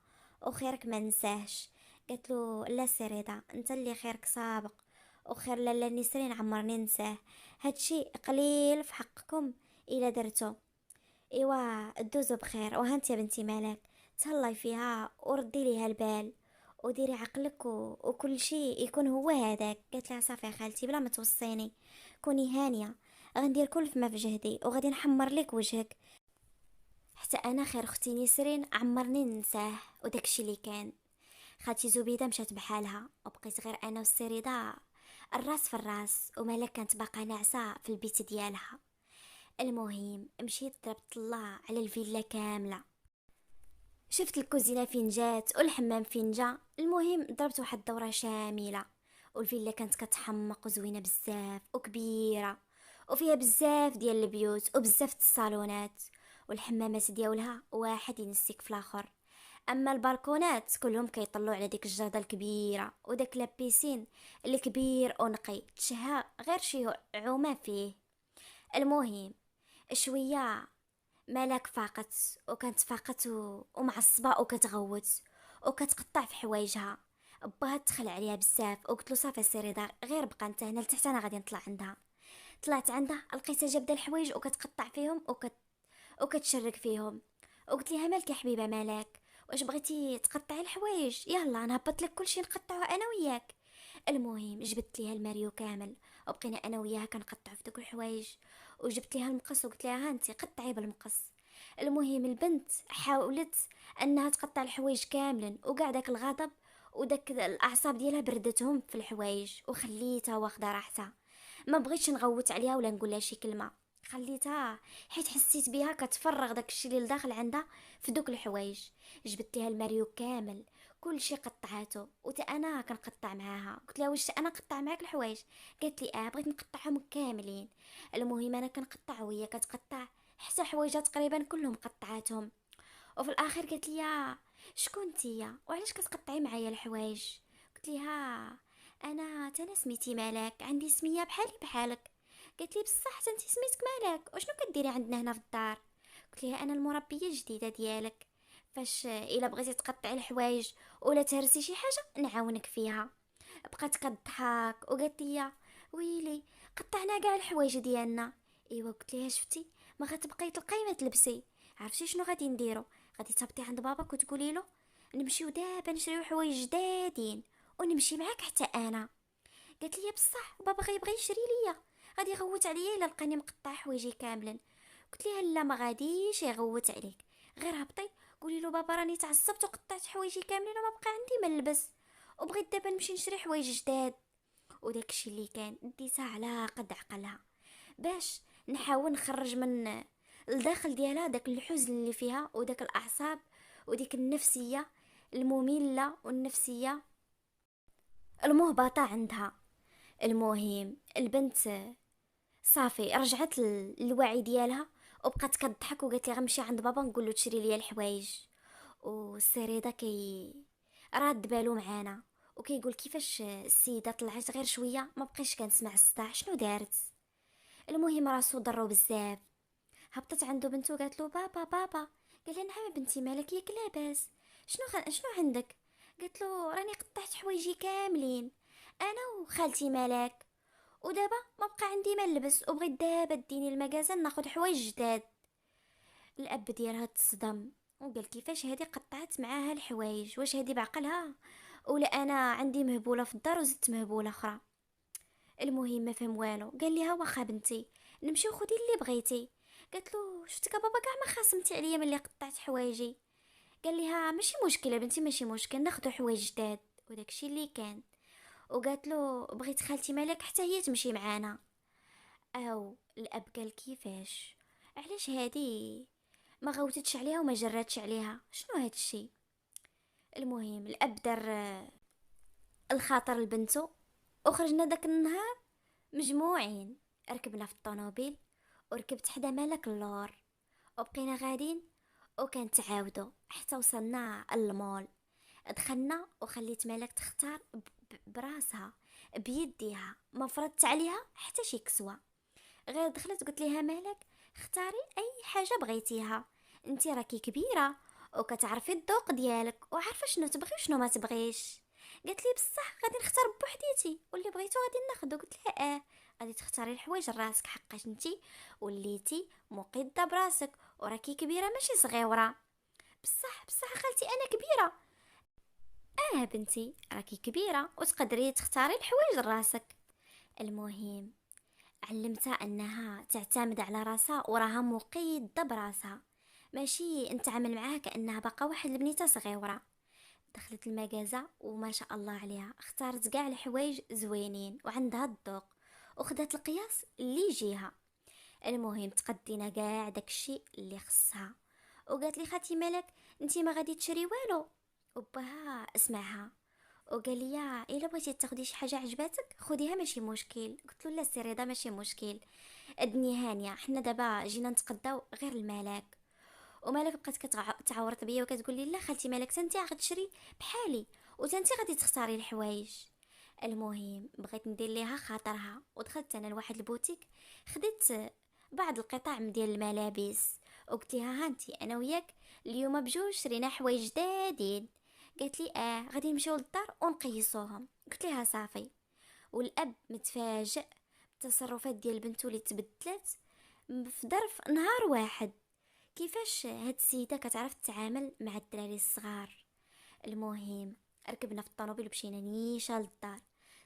وخيرك ما ننساهش. قالت له لا سيريدا انت اللي خيرك سابق وخير لاله نسرين عمرني ننساه. هادشي قليل في حقكم الا درتو. ايوا دوزو بخير وهانت يا بنتي مالك تهلاي فيها وردي ليها البال وديري عقلك وكل شيء يكون هو هذاك. قالت لها صافي يا خالتي بلا ما توصيني، كوني هانيه، غندير كل ما في جهدي وغادي نحمر لك وجهك حتى انا خير اختي نسرين عمرني ننساه. وداكشي اللي كان. خالتي زبيده مشات بحالها وبقيت غير انا والسريده الراس في الراس ومالك كانت باقا ناعسه في البيت ديالها. المهم مشيت ضربت الله على الفيلا كامله، شفت الكوزينه فين جات والحمام فين جا. المهم ضربت واحد الدوره شامله والفيلا كانت كتحمق وزوينه بزاف وكبيره وفيها بزاف ديال البيوت وبزاف الصالونات والحمامات ديالها واحد ينسيك في الاخر. اما البالكونات كلهم كيطلعوا على ديك الجرده الكبيره وداك لابيسين اللي كبير ونقي تشهى غير شي عومه فيه. المهم شويه مالك فاقت وكانت فاقت ومعصبه وكتغوت وكتقطع في حوايجها. باها دخل عليها بزاف وقلت له صافي سيري دار غير بقى انت هنا لتحت انا غادي نطلع عندها. طلعت عندها لقيتها جابده الحوايج وكتقطع فيهم وكتشرك فيهم. وقلت لها مالك يا حبيبه مالك واش بغيتي تقطعي الحوايج؟ يلا نهبط لك كلشي نقطعوه انا وياك. المهم جبت ليها الماريو كامل وبقينا انا وياها كنقطعوا في دوك الحوايج وجبت ليها المقص وقلت لها ها انت قطعي بالمقص. المهم البنت حاولت انها تقطع الحوايج كاملا وقاع داك الغضب وداك الاعصاب ديالها بردتهم في الحوايج وخليتها واخده راحتها. ما بغيتش نغوت عليها ولا نقول لها شي كلمه، خليتها حيت حسيت بها كتفرغ داك الشيء اللي داخل عندها في دوك الحوايج. جبت ليها الماريو كامل كل شي قطعاتو، وتا انا كنقطع معاها. قلت لها واش انا نقطع معاك الحوايج؟ قالت لي بغيت نقطعهم كاملين. المهم انا كنقطع وهي كتقطع، حتى حوايجها تقريبا كلهم قطعاتهم. وفي الاخير قالت لي شكون نتيا وعلاش كتقطعي معايا الحوايج؟ قلت لها انا سميتي مالك، عندي سميه بحالي بحالك. قالت لي بصح حتى انت سميتك مالك، وشنو كديري عندنا هنا في الدار؟ قلت لها انا المربيه الجديده ديالك، فاش الا بغيتي تقطعي الحوايج ولا تهرسي شي حاجه نعاونك فيها. بقات كضحك وقالت لي ويلي قطعنا كاع الحوايج ديالنا. ايوا قلت لها شفتي، ما غتبقاي تلقاي ما تلبسي. عرفتي شنو غادي نديرو؟ غادي تهبطي عند باباك وتقولي له نمشيو دابا نشريو حوايج جدادين ونمشي معاك حتى انا. قالت لي بصح بابا غيبغي يشري ليا، غادي يغوت عليا الا لقاني مقطع حوايجي كاملين. قلت لها لا ما غاديش يغوت عليك، غير هبطي قولي له بابا راني تعصبت وقطعت حوايجي كاملين وما بقى عندي ما نلبس، وبغيت دابا نمشي نشري حوايج جداد. وداكشي اللي كان ديتها على قد عقلها، باش نحاول نخرج من الداخل ديالها داك الحزن اللي فيها وداك الاعصاب وديك النفسيه الممله والنفسيه المهبطه عندها. المهم البنت صافي رجعت للوعي ديالها، وبقات كضحك وقالت لي غنمشي عند بابا نقول له تشري لي الحوايج. والسريده راد بالو معانا وكيقول كيفاش السيده طلعت غير شويه ما بقيش كنسمع الصداع شنو دارت. المهم راسو ضرو بزاف. هبطت عنده بنته وقالت له بابا بابا. قال لها نعم بنتي مالك ياك لاباس؟ شنو عندك؟ قالت له راني قطعت حوايجي كاملين انا وخالتي ملاك، ودابا ما بقى عندي ما نلبس، وبغيت دابا ديني المغازل ناخذ حوايج جداد. الاب ديالها تصدم وقال كيفاش هذه قطعت معاها الحوايج، واش هذه بعقلها ولا انا عندي مهبوله في الدار وزدت مهبوله اخرى؟ المهم ما فهم والو، قال لي واخا بنتي نمشيو خدي اللي بغيتي. قالت له شفتك بابا كاع ما خاصمتي عليا ملي قطعت حوايجي. قال لها ماشي مشكله بنتي ماشي مشكل ناخذ حوايج جداد. وداكشي اللي كان. وقالت له بغيت خالتي مالك حتى هي تمشي معانا. او الاب قال كيفاش، علاش هادي ما غوتتش عليها وما جراتش عليها، شنو هاد الشي؟ المهم الاب دار الخاطر لبنته، وخرجنا داك النهار مجموعين. ركبنا في الطوموبيل وركبت حدا مالك اللور، وبقينا غادين وكان تعاودوا حتى وصلنا المول. دخلنا وخليت مالك تختار براسها بيديها، ما فرضت عليها حتى شي كسوه. غير دخلت قلت لها مالك اختاري اي حاجه بغيتيها، انتي راكي كبيره وكتعرفي الذوق ديالك وعارفه شنو تبغي وشنو ما تبغيش. قالت لي بصح غادي نختار بوحديتي واللي بغيتو غادي ناخدو. قلت لها غادي تختاري الحوايج لراسك حقاش انتي وليتي مقده براسك وراكي كبيره ماشي صغيره. بصح خالتي انا كبيره. بنتي راكي كبيره وتقدري تختاري الحوايج لراسك. المهم علمتها انها تعتمد على راسها وراها مقيده براسها، ماشي نتعامل معاها كانها باقا واحد البنيته صغيره. دخلت المغازه وما شاء الله عليها اختارت كاع الحوايج زوينين وعندها الذوق، وخدات القياس اللي يجيها. المهم تقدينا كاع داكشي اللي خصها، وقالت لي خالتي مالك انتي ما غادي تشري والو؟ وباها اسمعها وقال لي الا بغيتي تاخدي شي حاجه عجباتك خديها ماشي مشكل. قلت له لا سي رضا ماشي مشكل، ادني هانيه حنا دابا جينا نتقداو غير الملاك. ومالك بقات كتعاورط بيا وكتقول لي لا خالتي مالك تنتي غتشري بحالي وتنتي غادي تختاري الحوايج. المهم بغيت ندير ليها خاطرها ودخلت انا لواحد البوتيك، خديت بعض القطع من ديال الملابس وقلت لها هانتي انا وياك اليوم بجوج شرينا حوايج جدادين. قالت لي غادي نمشيو للدار ونقيسوهم. قلت لها صافي. والاب متفاجئ بالتصرفات ديال بنته اللي تبدلت في ظرف نهار واحد، كيفاش هاد السيده كتعرف تتعامل مع الدراري الصغار. المهم ركبنا في الطوموبيل ومشينا نيشان للدار.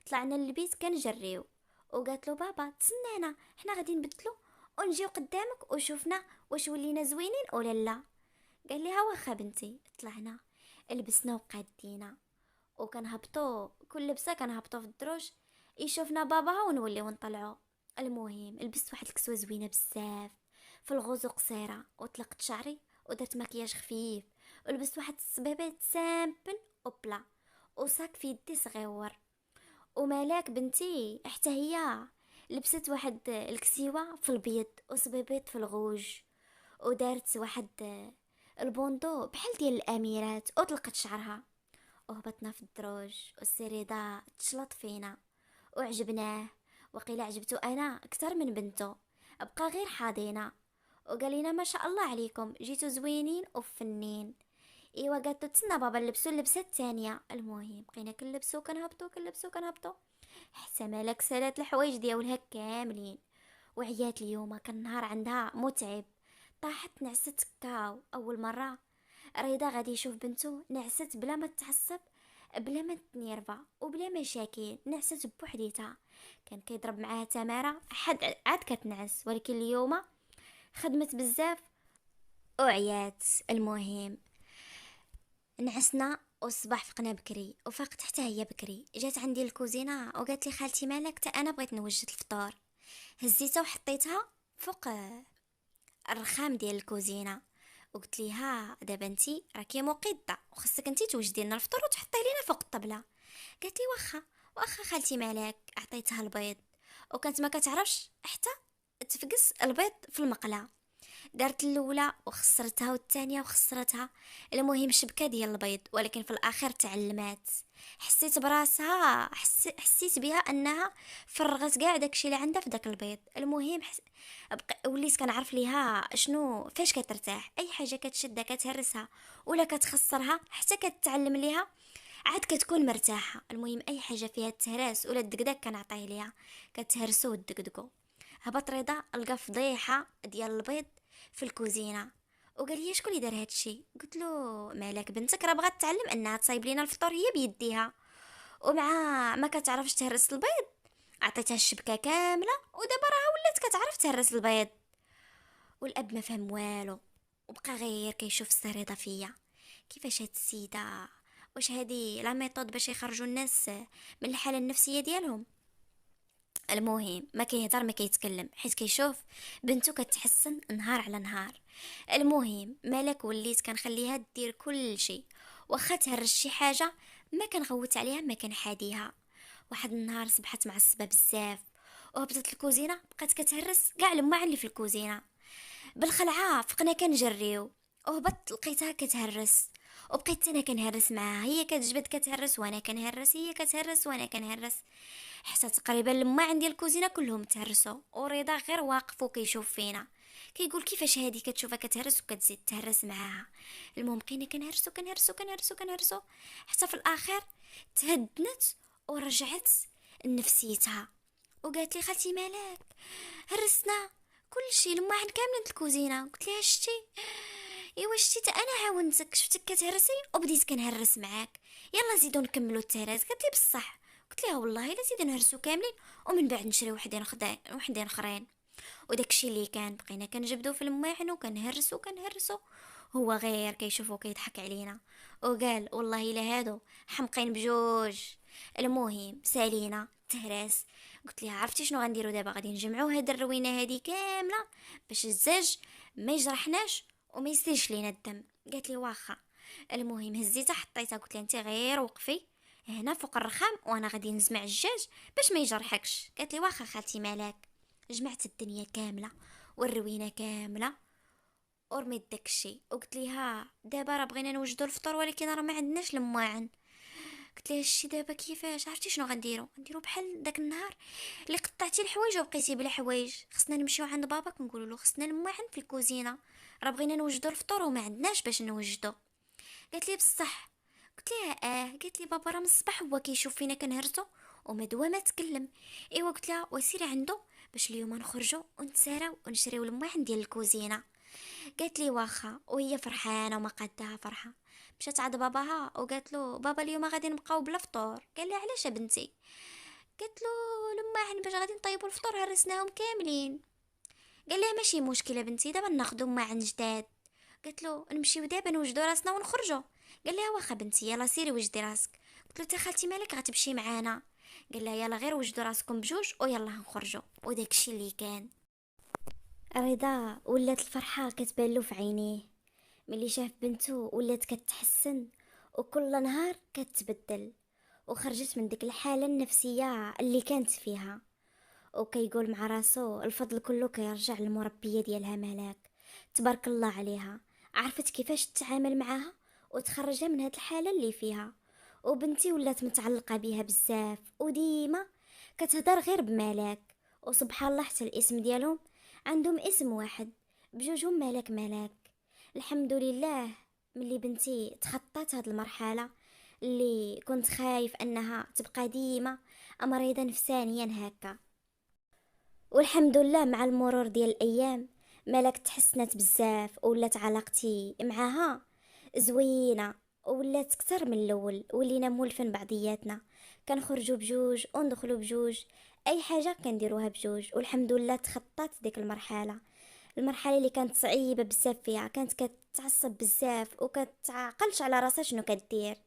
طلعنا للبيت كنجريو وقالت له بابا تسنانا حنا غادي نبدلو ونجيو قدامك وشوفنا واش ولينا زوينين ولا لا. قال لي واخا بنتي. طلعنا لبسنا وقادينا وكنهبطوا كل لبسه كنهبطوا في الدروج يشوفنا باباها ونوليو نطلعوا. المهم لبست واحد الكسوه زوينه بزاف في الغوز قصيره وطلقت شعري ودرت مكياج خفيف ولبست واحد الصبيبات سامبل اوبلا، وصاك في يدي صغيور. وملاك بنتي حتى هي لبست واحد الكسيوه في البيض وصبيبيط في الغوج، ودارت واحد البوندو بحال ديال الاميرات وطلقت شعرها، وهبطنا في الدروج والسريدة تشلط فينا وعجبناه، وقيل عجبتو انا اكثر من بنته، بقى غير حاضينا وقال لنا ما شاء الله عليكم جيتو زوينين وفنين. ايوا قالت تسنى بابا نلبسو اللبسه الثانيه. المهم بقينا كنلبسو كنهبطو حتى مالك سالات الحوايج ديالها كاملين، وعيات اليوم كان نهار عندها متعب، طاحت نعست كاو اول مره. رضا غادي يشوف بنته نعست بلا ما تتعصب، بلا ما تنيرفا وبلا مشاكل، نعست بوحديتها. كان كيضرب معاها تماره حد عاد كتنعس، ولكن اليوم خدمت بزاف وعيات. المهم نعسنا والصباح فقنا بكري، وفاقت حتى هي بكري. جات عندي الكوزينه وقالت لي خالتي مالك تا انا بغيت نوجد الفطور. هزيتها وحطيتها فوق الرخام ديال الكوزينه، وقلت ليها دابا انتي راكي مقده وخصك انتي توجدي لنا الفطور وتحطي لينا فوق الطبله. قالت لي واخا واخا خالتي مالك. عطيتها البيض وكانت ما كتعرفش حتى تفقس البيض في المقله، دارت الاولى وخسرتها والثانيه وخسرتها. المهم شبكه ديال البيض، ولكن في الاخر تعلمات. حسيت براسها حسيت بها انها فرغت كاع داكشي اللي عندها في داك البيض. المهم وليت كنعرف ليها شنو فاش كترتاح، اي حاجه كتشدها كتهرسها ولا كتخسرها حتى كتعلم ليها عاد كتكون مرتاحه. المهم اي حاجه فيها التهراس ولا الدقدق كنعطيه ليها كتهرسو وتدقدقو. هبط رضا لقى فضيحه ديال البيض في الكوزينه، وقال لي شكون اللي دار هادشي. قلت له مالك بنتك راه بغات تعلم انها تصايب لينا الفطور هي بيديها، ومع ما كتعرفش تهرس البيض عطيتها الشبكه كامله ودابا راها ولات كتعرف تهرس البيض. والاب ما فهم والو، وبقى غير كيشوف السريضه فيا كيفاش هاد السيده، واش هادي لا ميثود باش يخرجوا الناس من الحاله النفسيه ديالهم. المهم ما كيهضر ما كيتكلم حيت كيشوف بنته كتحسن نهار على نهار. المهم مالك وليت كنخليها دير كل شيء، واخا تهرش شي حاجه ما كنغوت عليها ما كنحاديها. واحد النهار صبحت معصبه بزاف وهبطت الكوزينه بقات كتهرس كاع الماعن اللي في الكوزينه. بالخلعه فقنا كنجريو وهبط لقيتها كتهرس، وبقيت انا كنهرس معاها، هي كتجبد كتهرس وانا كنهرس، هي كتهرس وانا كنهرس، حتى تقريبا لما عندي الكوزينه كلهم تهرسوا. ورضا غير واقف وكيشوف فينا كيقول كيفاش هادي كتشوفها كتهرس وكتزيد تهرس معاها. المهم بقينا كنهرسو حتى في الاخر تهدنت ورجعت لنفسيتها، وقالت لي خالتي مالك هرسنا كل شيء لما عند كاملين الكوزينه. قلت لها شتي ايوا شتي تا انا عاونتك شفتك كتهرسي وبديت كنهرس معاك، يلا زيدو نكملوا التهراس. قالت لي بصح. قلت لها والله لا زيد نهرسو كاملين ومن بعد نشري وحدين اخرين. وداكشي اللي كان بقينا كنجبدو في الماعن وكنهرسو. هو غير كيشوف وكيضحك علينا وقال والله الا هادو حمقين بجوج. المهم سالينا تهراس. قلت لها عرفتي شنو غنديرو دابا؟ غادي نجمعو هاد الروينه هادي كامله باش الزاج ما يجرحناش وما يسيلش لينا الدم. قالت لي واخا. المهم هزيتها حطيتها قلت لها انت غير وقفي هنا فوق الرخام وانا غادي نزمع الجاج باش ما يجرحكش. قالت لي واخا خالتي مالك. جمعت الدنيا كامله والروينه كامله ورميت داكشي وقلت ليها دابا راه بغينا نوجدوا الفطور ولكن راه ما عندناش المواعن. قلت لها شتي دابا كيفاش؟ عرفتي شنو غنديرو بحال داك النهار اللي قطعتي الحوايج وبقيتي بلا حوايج، خصنا نمشيو عند باباك نقولوا له خصنا المواعن في الكوزينه، راه بغينا نوجدوا الفطور وما عندناش باش نوجدوا. قالت لي بصح. قلت لها قالت لي بابا راه من الصباح هو كيشوف فينا كنهرسو وما دوا ما تكلم. ايوا قلت لها وسيري عنده باش اليوم نخرجوا ونتساراو ونشريو المواعن ديال الكوزينه. قالت لي واخا، وهي فرحانه وما قدها فرحه. مشات عند باباها وقالت له بابا اليوم غادي نبقاو بلا فطور. قال لي علاش بنتي؟ قالت له لما باش غادي نطيبوا الفطور هرسناهم كاملين. قال لها ماشي مشكله بنتي دابا ناخذوا معن جداد. قالت له نمشيو دابا نوجدوا راسنا ونخرجوا. قال لها واخا بنتي يلا سيري وجدي راسك. قلت له تا خالتي مالك غتمشي معانا؟ قال لها يلا غير وجدوا راسكم بجوج ويلا نخرجوا. وداكشي اللي كان. رضا ولات الفرحه كتبان له في عينيه ملي شاف بنته ولات كتحسن وكل نهار كتبدل، وخرجت من ديك الحالة النفسية اللي كانت فيها. وكيقول مع راسو الفضل كله كيرجع للمربية ديالها ملاك، تبارك الله عليها، عرفت كيفاش تتعامل معاها وتخرجها من هاد الحالة اللي فيها. وبنتي ولات متعلقة بيها بزاف، وديما كتهضر غير بملاك. وسبحان الله حتى الاسم ديالهم عندهم اسم واحد، بجوجهم ملاك ملاك. الحمد لله ملي بنتي تخطات هاد المرحلة اللي كنت خايف انها تبقى ديما مريضة نفسانيا هكا. والحمد لله مع المرور ديال الايام مالك تحسنت بزاف، ولات علاقتي معاها زوينه، ولات اكثر من الاول، ولينا مولفين بعضياتنا، كنخرجوا بجوج وندخلوا بجوج، اي حاجه كنديروها بجوج. والحمد لله تخطات ديك المرحله اللي كانت صعيبه بزاف فيها، كانت كتعصب بزاف وكتعقلش على راسها شنو كدير.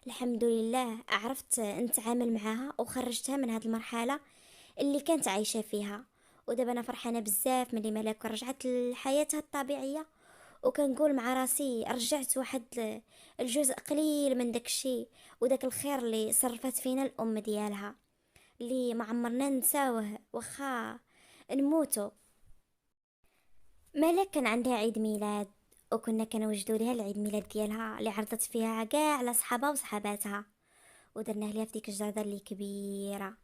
الحمد لله عرفت نتعامل معاها وخرجتها من هاد المرحله اللي كانت عايشة فيها. ودابا انا فرحانة بزاف ملي ملاك رجعت لحياتها الطبيعية، وكنقول مع راسي رجعت واحد الجزء قليل من داك الشيء وداك الخير اللي صرفت فينا الام ديالها، اللي ما عمرنا ننساوه واخا نموتو. ملاك كان عندها عيد ميلاد، وكنا كنوجدوا لها العيد ميلاد ديالها اللي عرضت فيها كاع على صحابها وصحاباتها، ودرنا ليها في ديك الجردة اللي كبيره.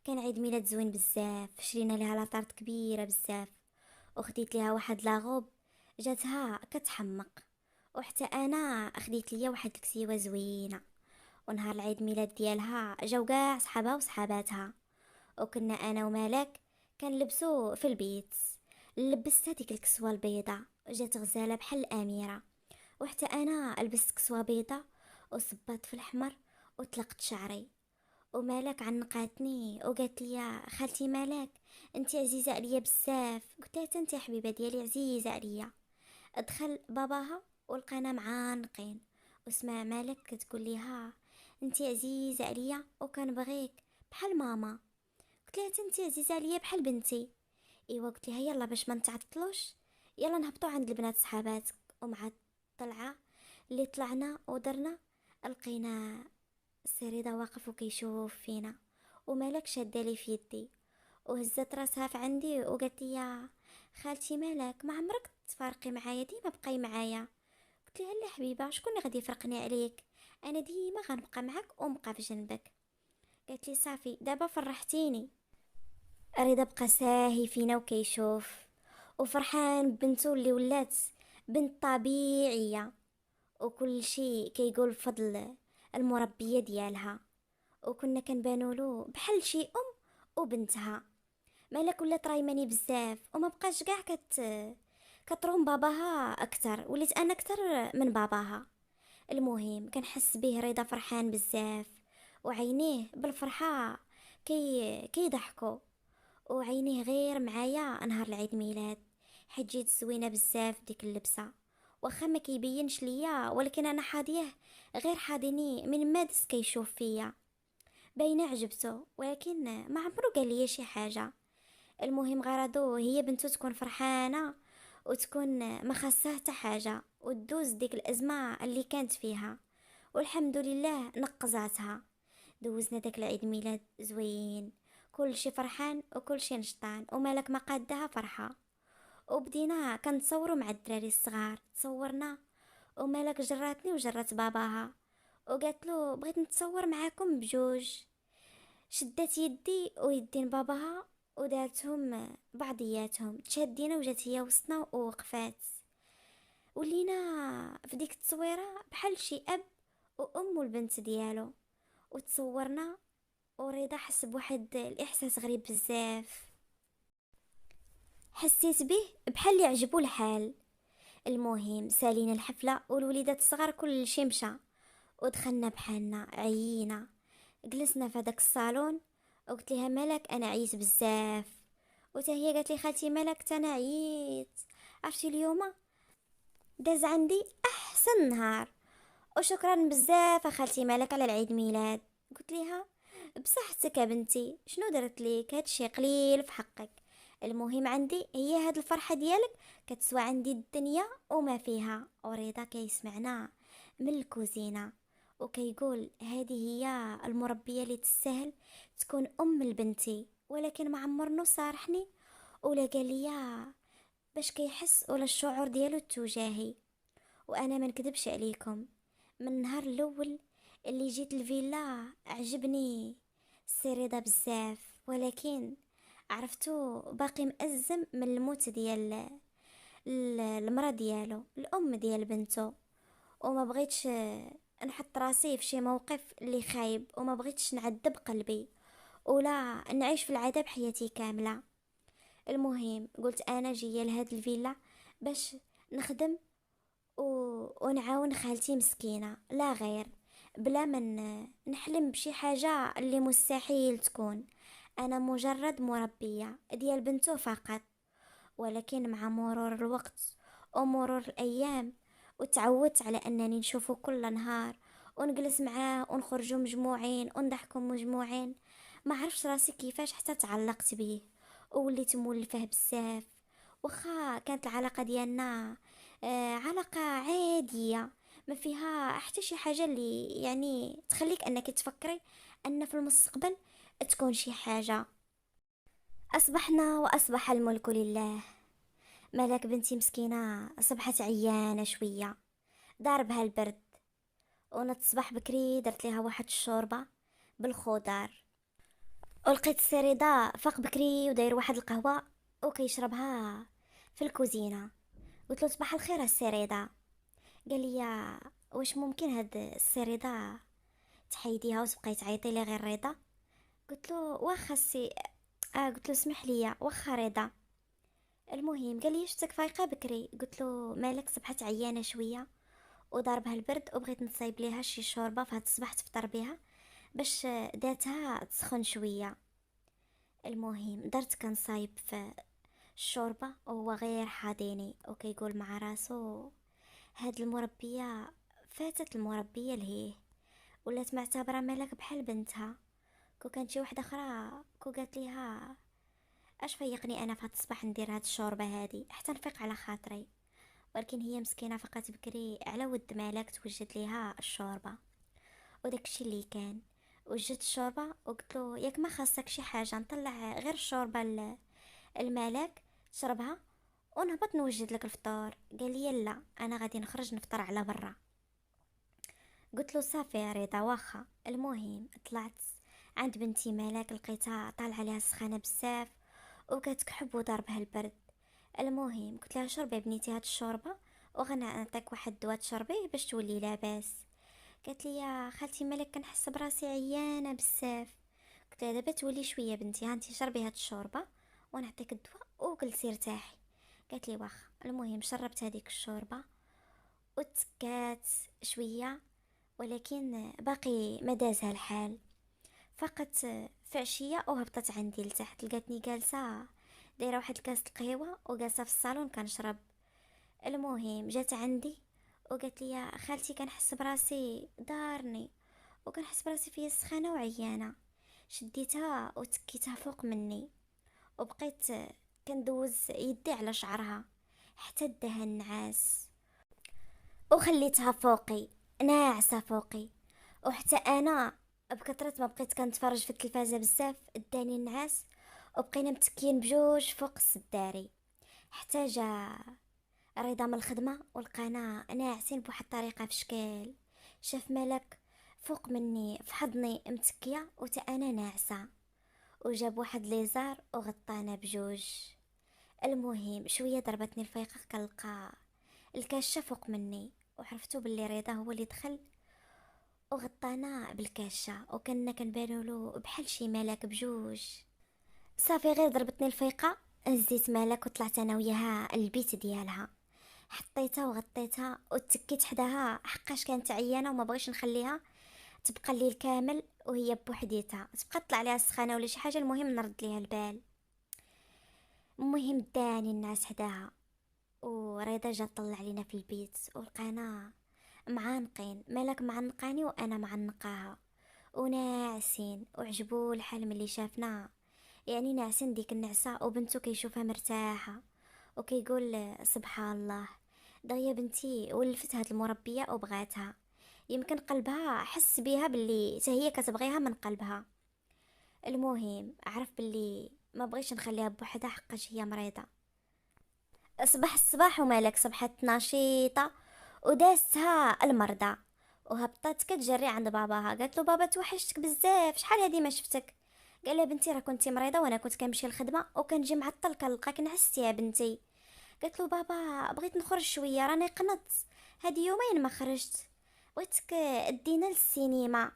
كان عيد ميلاد زوين بزاف، شرينا لها لاطارت كبيره بزاف، وخديت ليها واحد لاغوب جاتها كتحمق، وحتى انا خديت ليا واحد الكسيوه زوينه. ونهار العيد ميلاد ديالها جاو كاع صحابها وصحاباتها، وكنا انا ومالك كنلبسو في البيت. لبست هذيك الكسوه البيضاء، جات غزاله بحال الاميره، وحتى انا لبست كسوه بيضاء وصبات في الاحمر وطلقت شعري. ومالك عنقاتني وقالت لي يا خالتي مالك انت عزيزه عليا بزاف. قلت لها انت حبيبه ديالي عزيزه عليا. دخل باباها ولقانا معانقين، وسمع مالك كتقول لي ها انت عزيزه عليا وكنبغيك بحال ماما. قلت لها انت عزيزه عليا بحال بنتي. ايوا قلت لها يلا باش ما نتعطلوش، يلا نهبطوا عند البنات صحاباتك. ومع الطلعه اللي طلعنا ودرنا لقينا السي رضا واقف وكيشوف فينا، ومالك شاده لي في يدي وهزت راسها في عندي وقالت لي يا خالتي مالك ما عمرك تفارقي معايا، ديما بقاي معايا. قلت لها لا حبيبه شكون اللي غادي يفرقني عليك، انا ديما غنبقى معاك ومبقى في جنبك. قالت لي صافي دابا فرحتيني. رضا بقى ساهي فينا وكيشوف وفرحان بنته اللي ولات بنت طبيعيه، وكل شيء كيقول بفضل المربيه ديالها. وكنا كنبانولو بحال شي ام وبنتها. مالك ولات رايماني بزاف وما بقاش كاع كتروم باباها اكتر، وليت انا اكتر من باباها. المهم كنحس به رضا فرحان بزاف، وعينيه بالفرحه كيضحكوا، وعينيه غير معايا نهار العيد ميلاد، حيت جيت زوينه بزاف ديك اللبسه. واخا ما كيبينش ليا ولكن انا حاضيه غير حاضيني من مادس كيشوف فيا، باينه عجبته ولكن ما عمرو قال لي شي حاجه. المهم غرضو هي بنته تكون فرحانه وتكون ما خاصها حتى حاجه وتدوز ديك الازمه اللي كانت فيها. والحمد لله نقزاتها. دوزنا داك العيد ميلاد زوين، كل شي فرحان وكل شي نشطان، ومالك ما قادها فرحه. وبدينا كنتصوروا مع الدراري الصغار، تصورنا ومالك جراتني وجرات باباها وقالت له بغيت نتصور معاكم بجوج. شدت يدي ويدين باباها ودارتهم بعضياتهم، تشدينا وجات هي وسطنا ووقفات. ولينا في ديك التصويره بحال شي اب وام والبنت ديالو، وتصورنا. ورضا حس بواحد الاحساس غريب بزاف، حسيت به بحال اللي عجبو الحال. المهم سالينا الحفله والوليدات الصغار كل شي مشى، ودخلنا بحالنا عيينا. جلسنا في هذاك الصالون وقلت لها مالك انا عييت بزاف، وتا هي قالت لي خالتي مالك انا عييت، عرفتي اليوم داز عندي احسن نهار، وشكرا بزاف خالتي مالك على العيد ميلاد. قلت لها بصحتك يا بنتي، شنو درت ليك هادشي قليل في حقك، المهم عندي هي هاد الفرحه ديالك كتسوى عندي الدنيا وما فيها. ورضا كيسمعنا من الكوزينه وكيقول هذه هي المربية اللي تستاهل تكون أم لبنتي، ولكن ما عمر صارحني ولا قال لي باش كيحس ولا الشعور ديالو تجاهي. وانا ما نكذبش عليكم، من النهار الاول اللي جيت الفيلا عجبني السي رضا بزاف، ولكن عرفتو باقي مأزم من الموت ديال المرا ديالو الام ديال بنته. وما بغيتش نحط راسي في شي موقف اللي خايب، وما بغيتش نعذب قلبي ولا نعيش في العذاب حياتي كامله. المهم قلت انا جايه لهاد الفيلا باش نخدم و... ونعاون خالتي مسكينه لا غير، بلا من نحلم بشي حاجه اللي مستحيل تكون. انا مجرد مربيه ديال بنته فقط. ولكن مع مرور الوقت ومرور الايام وتعودت على انني نشوفه كل نهار ونجلس معاه ونخرجوا مجموعين ونضحكوا مجموعين، ما عرفش راسي كيفاش حتى تعلقت بيه ووليت مولفه بزاف. وخا كانت العلاقة ديالنا علاقة عادية، ما فيها حتى شي حاجة اللي يعني تخليك انك تفكري ان في المستقبل تكون شي حاجة. اصبحنا واصبح الملك لله. مالك بنتي مسكينة صبحت عيانة شوية، ضاربها البرد، ونت صباح بكري درت ليها واحد الشوربة بالخضار، ولقيت السريدة فاق بكري وداير واحد القهوة وكيشربها في الكوزينة. قلت له صباح الخير السريدة. قال لي واش ممكن هاد السريدة تحيديها وتبقاي تعيطي لي غير رضا؟ قلت له واخا سي قلت له اسمح لي واخا رضا. المهم قال لي شفتك فايقه بكري. قلت له مالك صبحت عيانه شويه وضربها البرد وبغيت نصايب ليها شي شوربه فهاد الصباح تفطر بها باش داتها تسخن شويه. المهم درت كنصايب في الشوربه وهو غير حاضيني وكيقول مع راسو هاد المربيه فاتت المربيه لهيه، ولات معتبره مالك بحال بنتها. كو كانت شي وحده اخرى كو قالت ليها اش فيقني انا في هاد الصباح ندير هاد الشوربه هادي حتى نفيق على خاطري، ولكن هي مسكينه فقط بكري على ود مالك توجد ليها الشوربه. وداكشي اللي كان وجدت الشوربه وقلت له ياك ما خاصك شي حاجه نطلع غير الشوربه المالك تشربها ونهبط نوجد لك الفطور. قال لي لا انا غادي نخرج نفطر على برا. قلت له صافي يا رضا واخا. المهم طلعت عند بنتي مالك لقيتها طالعه عليها السخانه بزاف وكتكحب وضربها البرد. المهم قلت لها شربي بنيتي هاد الشوربه وغنعطيك واحد الدواء تشربيه باش تولي لاباس. قالت لي يا خالتي مالك كنحس براسي عيانه بزاف. قلت لها دابا تولي شويه بنتي، ها انتي شربي هاد الشوربه ونعطيك الدواء وجلسي ارتاحي. قالت لي واخا. المهم شربت هذيك الشوربه وتكات شويه، ولكن باقي ما دازها الحال. فقط في عشية وهبطت عندي لتحت لقاتني جالسة دايرة واحد الكاس القهوة وجالسة في الصالون كنشرب. المهم جات عندي وقالت لي يا خالتي كنحس براسي دارني وكنحس براسي فيا سخانة وعيانة. شديتها وتكيتها فوق مني وبقيت كندوز يدي على شعرها حتى داها النعاس وخليتها فوقي ناعسة فوقي. وحتى انا بكثرة ما بقيت كنتفرج في التلفازة بزاف اداني النعاس وبقينا متكيين بجوج فوق السداري حتى جا رضا من الخدمة ولقانا ناعسين بواحد الطريقة في شكل. شاف ملك فوق مني في حضني متكية وتا انا ناعسة وجاب واحد ليزار وغطانا بجوج. المهم شوية ضربتني الفيقة كنلقى الكاشة فوق مني وعرفتو باللي رضا هو اللي دخل وغطانا بالكاشة وكنا كنبانولو بحال شي ملاك بجوج. صافي غير ضربتني الفيقة هزيت مالك وطلعت انا وياها البيت ديالها، حطيتها وغطيتها وتكيت حداها حقاش كانت عيانه وما بغيش نخليها تبقى الليل كامل وهي بوحديتها تبقى تطلع عليها السخانه ولا شي حاجه. المهم نرد ليها البال. المهم داني الناس حداها ورضا جا طلع علينا في البيت ولقانا معانقين، مالك معنقاني وانا معنقاها وناعسين وعجبو الحال ملي شافنا، يعني ناعسين ديك النعسة وبنتو كيشوفها مرتاحة وكيقول سبحان الله دغيا بنتي ولفت هاد المربية وبغاتها. يمكن قلبها حس بيها باللي حتى هي كتبغيها من قلبها. المهم عرف باللي ما بغيش نخليها بوحدها حقاش هي مريضه. صباح الصباح ومالك صبحت نشيطه وداستها المرضى، وهبطت كتجري عند باباها. قالت له بابا توحشتك بزاف، شحال هادي ما شفتك. قال لها بنتي راه كنتي مريضه وانا كنت كنمشي للخدمه وكنجي معطل كنلقاك نعستي يا بنتي. قالت له بابا بغيت نخرج شويه راني قنط، هادي يومين ما خرجت، بغيتك دينا للسينما.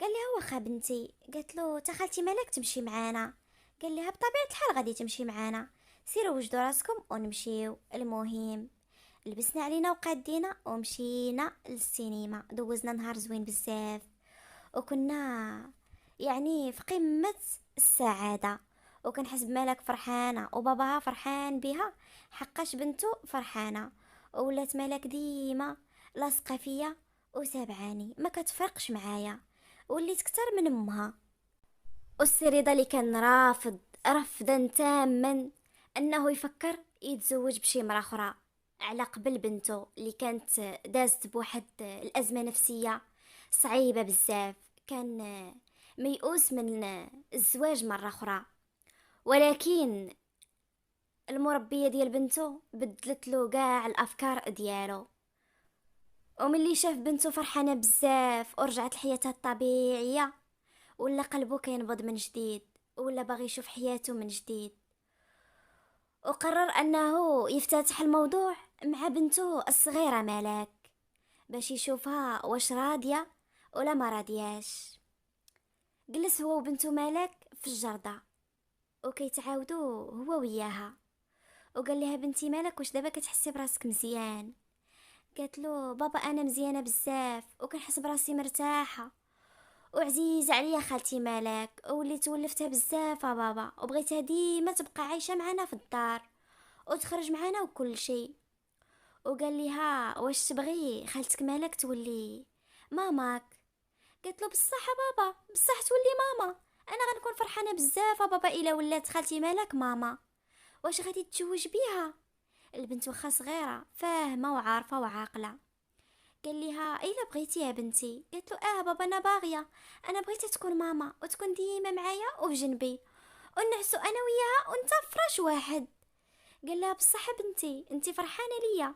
قال لها واخا بنتي. قالت له تا خالتي مالك تمشي معانا. قال لها بطبيعه الحال غادي تمشي معانا، سيروا وجدوا راسكم ونمشيو. المهم لبسنا علينا وقادينا ومشينا للسينما، دوزنا نهار زوين بزاف، وكنا يعني في قمة السعادة. وكنحس بمالك فرحانة وباباها فرحان بها حقاش بنته فرحانة، وولات مالك ديما لاصقة فيا وتابعاني ما كتفرقش معايا، وليت كتر من امها. والسي رضا اللي كان رافض رفضا تاما انه يفكر يتزوج بشي مرة اخرى على قبل بنته اللي كانت دازت بواحد الازمة نفسية صعيبة بزاف. كان ميؤوس من الزواج مرة اخرى، ولكن المربية ديال بنته بدلت له كاع الافكار ديالو. وملي شاف بنته فرحانة بزاف ورجعت لحياتها الطبيعية، ولا قلبه كينبض من جديد، ولا باغي يشوف حياته من جديد، وقرر انه يفتتح الموضوع مع بنته الصغيرة ملاك باش يشوفها واش راضية ولا ما راضياش. جلس هو وبنته ملاك في الجردة وكيتعاودوا هو وياها، وقال لها بنتي مالك واش دابا كتحسي براسك مزيان؟ قالت له بابا انا مزيانه بزاف وكنحس براسي مرتاحه وعزيز عليا خالتي مالك، وليت ولفتها بزاف بابا وبغيتها ديما تبقى عايشه معنا في الدار وتخرج معنا وكل شيء. وقال لها واش تبغي خالتك مالك تولي ماماك؟ قالت له بصح بابا بصح تولي ماما، انا غنكون فرحانه بزاف بابا الا ولات خالتي مالك ماما. واش غادي تتزوج بيها؟ البنت واخا صغيره فاهمه وعارفه وعاقله. قال لها الا بغيتي يا بنتي. قالت له بابا انا باغيه، انا بغيتها تكون ماما وتكون ديما معايا وبجنبي ونعسو انا وياها وانت في فراش واحد. قال لها بصح بنتي انت فرحانه ليا؟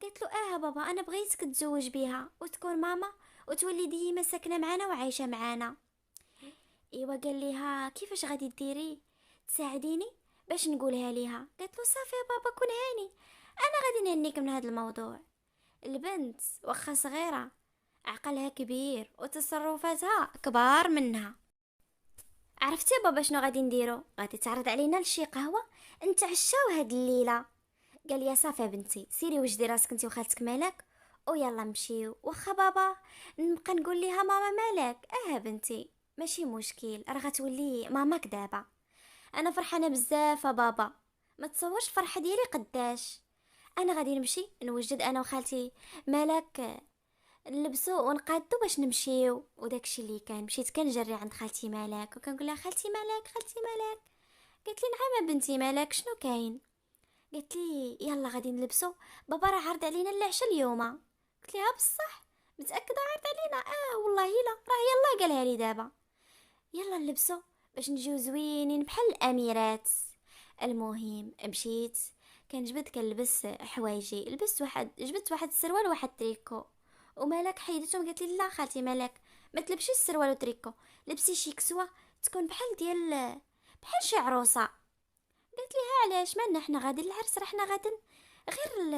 قالت له بابا انا بغيتك تتزوج بيها وتكون ماما وتولي ديما ساكنه معانا وعايشه معانا. ايوا قال لها كيفاش غادي ديري تساعديني باش نقولها ليها؟ قالت له صافي يا بابا كون هاني، انا غادي نهنيك من هذا الموضوع. البنت واخا صغيره عقلها كبير وتصرفاتها كبار منها. عرفتي بابا شنو غادي نديرو؟ غادي تعرض علينا لشي قهوه نتعشاو هاد الليله. قال يا صافي بنتي سيري وجدي راسك انتي وخالتك مالك ويلا نمشيو. واخا بابا نبقى نقول ليها ماما مالك؟ بنتي ماشي مشكل راه غتولي ماماك دابا. انا فرحانه بزاف بابا، ما تصورش الفرحه ديالي قداش. انا غادي نمشي نوجد انا وخالتي مالك نلبسو ونقادو باش نمشيو. وداكشي اللي كان مشيت كنجري عند خالتي مالك وكنقول لها خالتي مالك خالتي مالك. قالت لي نعم بنتي مالك شنو كاين؟ قالت لي يلا غادي نلبسو، بابا راه عرض علينا العشاء اليوم. قلت لها بصح متاكده عرض علينا؟ والله لا راه يلا قالها لي دابا. يلا نلبسو باش نجيو زوينين بحال الاميرات. المهم مشيت كنجبد كنلبس حوايجي، جبت واحد السروال وواحد تريكو. ومالك حيدتهم قالت لي لا خالتي مالك ما تلبسيش السروال وتريكو، لبسي شي كسوه تكون بحال شي عروسه. قالت لي علاش مالنا حنا غادي للعرس راه حنا غادي غير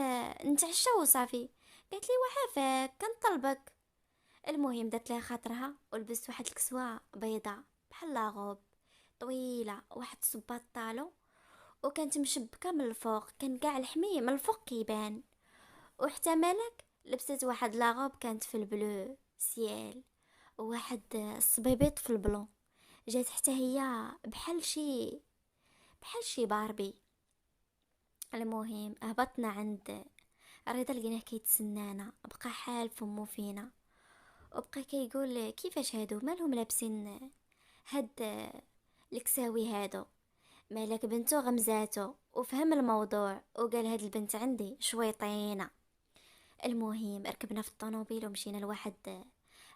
نتعشاو وصافي. قالت لي وعافاك كنطلبك. المهم دات لها خاطرها ولبست واحد الكسوه بيضاء بحال لاغوب طويله واحد صباط طالو، وكانت مشبكه من الفوق كان كاع الحمي من الفوق كيبان. وحتى مالك لبست واحد لاغوب كانت في البلو سيال وواحد الصبيبيط في البلون، جات حتى هي بحال شي باربي. المهم هبطنا عند رضا لقيناه كيتسنانا، بقى حال فمو فينا وبقى كيقول كيفاش هادو مالهم لابسين هاد الكساوي هادو. مالك بنتو غمزاتو وفهم الموضوع وقال هاد البنت عندي شويطينه. المهم ركبنا في الطوموبيل ومشينا لواحد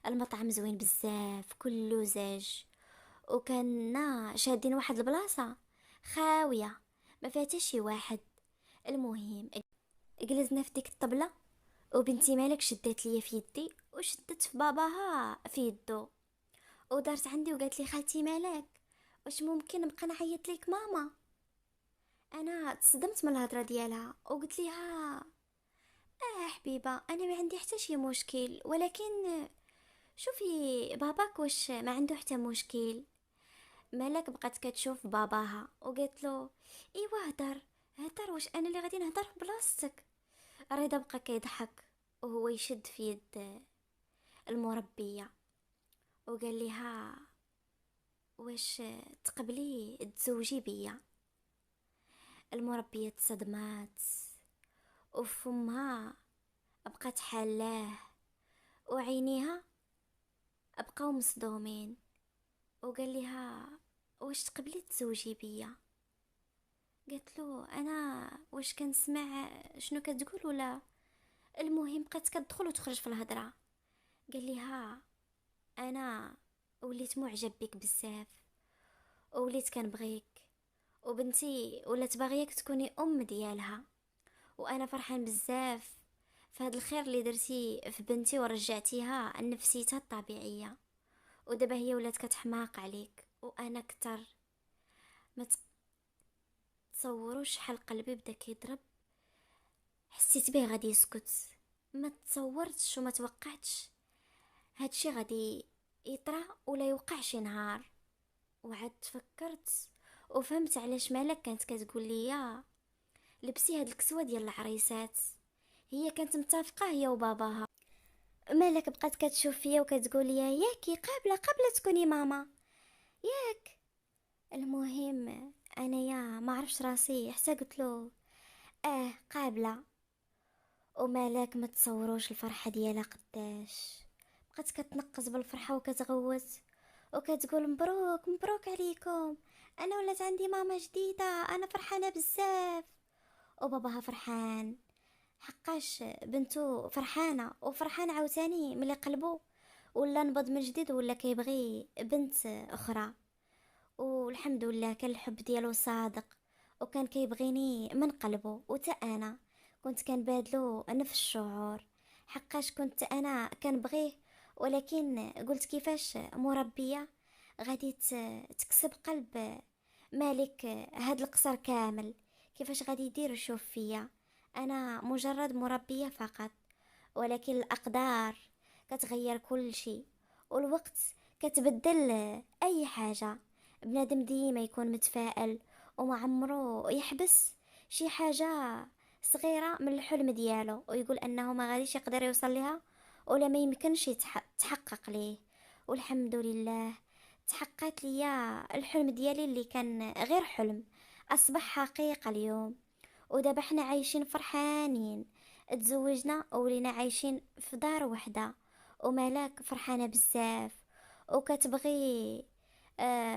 المطعم زوين بزاف كله زاج، وكنا شادين واحد البلاصه خاويه ما فيها حتى شي واحد. المهم جلسنا في ديك الطبله، وبنتي مالك شدت ليا في يدي وشدت في باباها في يدو، ودارت عندي وقالت لي خالتي مالك، واش ممكن نبقى نعيط ليك ماما؟ انا تصدمت من الهضره ديالها وقلت ليها اه حبيبه انا ما عندي حتى شي مشكل، ولكن شوفي باباك واش ما عنده حتى مشكل. مالك بقات كتشوف باباها وقالت له ايوا هدر هدر، واش انا اللي غادي نهضر في بلاصتك؟ رضا بقى كيضحك وهو يشد في يد المربيه وقال لها واش تقبلي تزوجي بيا؟ المربيه تصدمات وفمها بقات حالاه وعينيها بقاو مصدومين، وقال لها واش تقبلي تزوجي بيا؟ قالت له انا واش كنسمع شنو كتقول ولا؟ المهم بقات كتدخل وتخرج في الهضره. قال لها انا وليت معجب بك بزاف، ووليت كنبغيك، وبنتي ولات باغياك تكوني ام ديالها، وانا فرحان بزاف في هذا الخير اللي درتي في بنتي ورجعتيها لنفسيتها الطبيعيه، ودابا هي ولات كتحماق عليك وانا كتر. ما تصوروش شحال قلبي بدا كيضرب، حسيت بيه غادي يسكت، ما تصورتش وما توقعتش هادشي غادي يطرا ولا يوقع شي نهار. وعاد تفكرت وفهمت علاش مالك كانت كتقول لي لبسي هاد الكسوه ديال العريسات، هي كانت متفقه هي وباباها. مالك بقات كتشوف فيا وكتقول لي ياكي قابله تكوني ماما ياك. المهم انايا ما عرفش راسي حتى قلت له قابله. ومالك ما تصوروش الفرحه ديالها قداش بقات كتنقز بالفرحه وكتغوت وكتقول مبروك مبروك عليكم، انا ولات عندي ماما جديده، انا فرحانه بزاف. وباباها فرحان حقاش بنتو فرحانه، وفرحان عاوتاني ملي قلبو ولا نبض من جديد ولا كيبغي بنت اخرى. والحمد لله كان الحب ديالو صادق وكان كيبغيني من قلبه، وتا انا كنت كنبادلو نفس الشعور حقاش كنت انا كنبغيه. ولكن قلت كيفاش مربيه غادي تكسب قلب مالك هاد القصر كامل، كيفاش غادي يدير يشوف فيا انا مجرد مربيه فقط. ولكن الاقدار كتغير كل شيء، والوقت كتبدل اي حاجه. بنادم ديما يكون متفائل وما عمره يحبس شي حاجه صغيره من الحلم ديالو ويقول انه ما غاديش يقدر يوصل لها ولا ما يمكنش تحقق ليه. والحمد لله تحققت ليا الحلم ديالي اللي كان غير حلم، اصبح حقيقه اليوم. ودابا حنا عايشين فرحانين، تزوجنا ولينا عايشين في دار وحده، وملاك فرحانه بزاف وكتبغي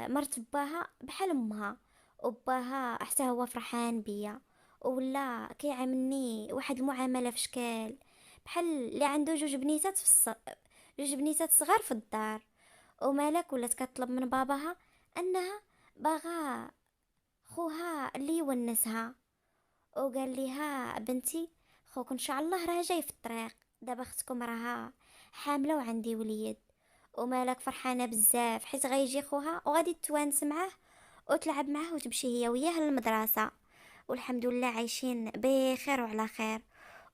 مرت باها بحال امها، وباها حتى هو فرحان بيا ولا كيعاملني واحد المعامله في شكال بحال اللي عنده جوج بنيتات جوج بنيتات صغار في الدار. ومالك ولات كطلب من باباها انها باغا خوها اللي يونسها، وقال ليها بنتي خوك ان شاء الله راه جاي في الطريق، دابا اختكم راها حامله وعندي وليد. ومالك فرحانه بزاف حيت غيجي خوها وغادي تتوانس معاه وتلعب معاه وتمشي هي وياه للمدرسه. والحمد لله عايشين بخير وعلى خير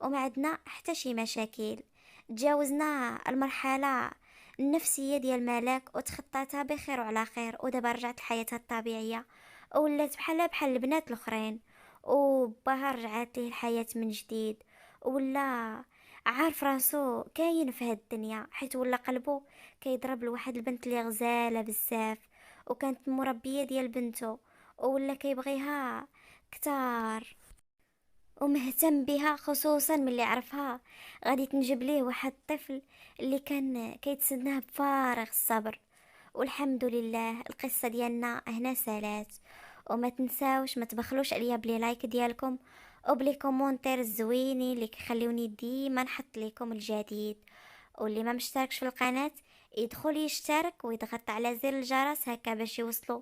وما عندنا حتى شي مشاكل. تجاوزنا المرحله النفسيه ديال ملاك وتخطاتها بخير وعلى خير، ودابا رجعت لحياتها الطبيعيه ولات بحال البنات الاخرين، وباها رجعت ليه الحياة من جديد، ولا عارف راسو كاين في هاد الدنيا حيت ولا قلبو كيضرب لواحد البنت اللي غزالة بزاف وكانت مربية ديال بنته، ولا كيبغيها كتار ومهتم بها خصوصا ملي عرفها غادي تنجب ليه واحد الطفل اللي كان كيتسناه بفارغ الصبر. والحمد لله القصة ديالنا هنا سالات، وما تنساوش ما تبخلوش عليا بلي لايك ديالكم وبلي كومونتير الزوينين اللي كيخليوني ديما نحط لكم الجديد. واللي ما مشتركش في القناة يدخل يشترك ويضغط على زر الجرس هكا باش يوصلوا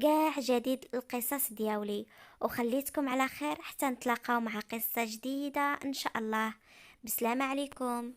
كاع جديد القصص دياولي. وخليتكم على خير حتى نتلاقاو مع قصة جديدة ان شاء الله. بسلامة عليكم.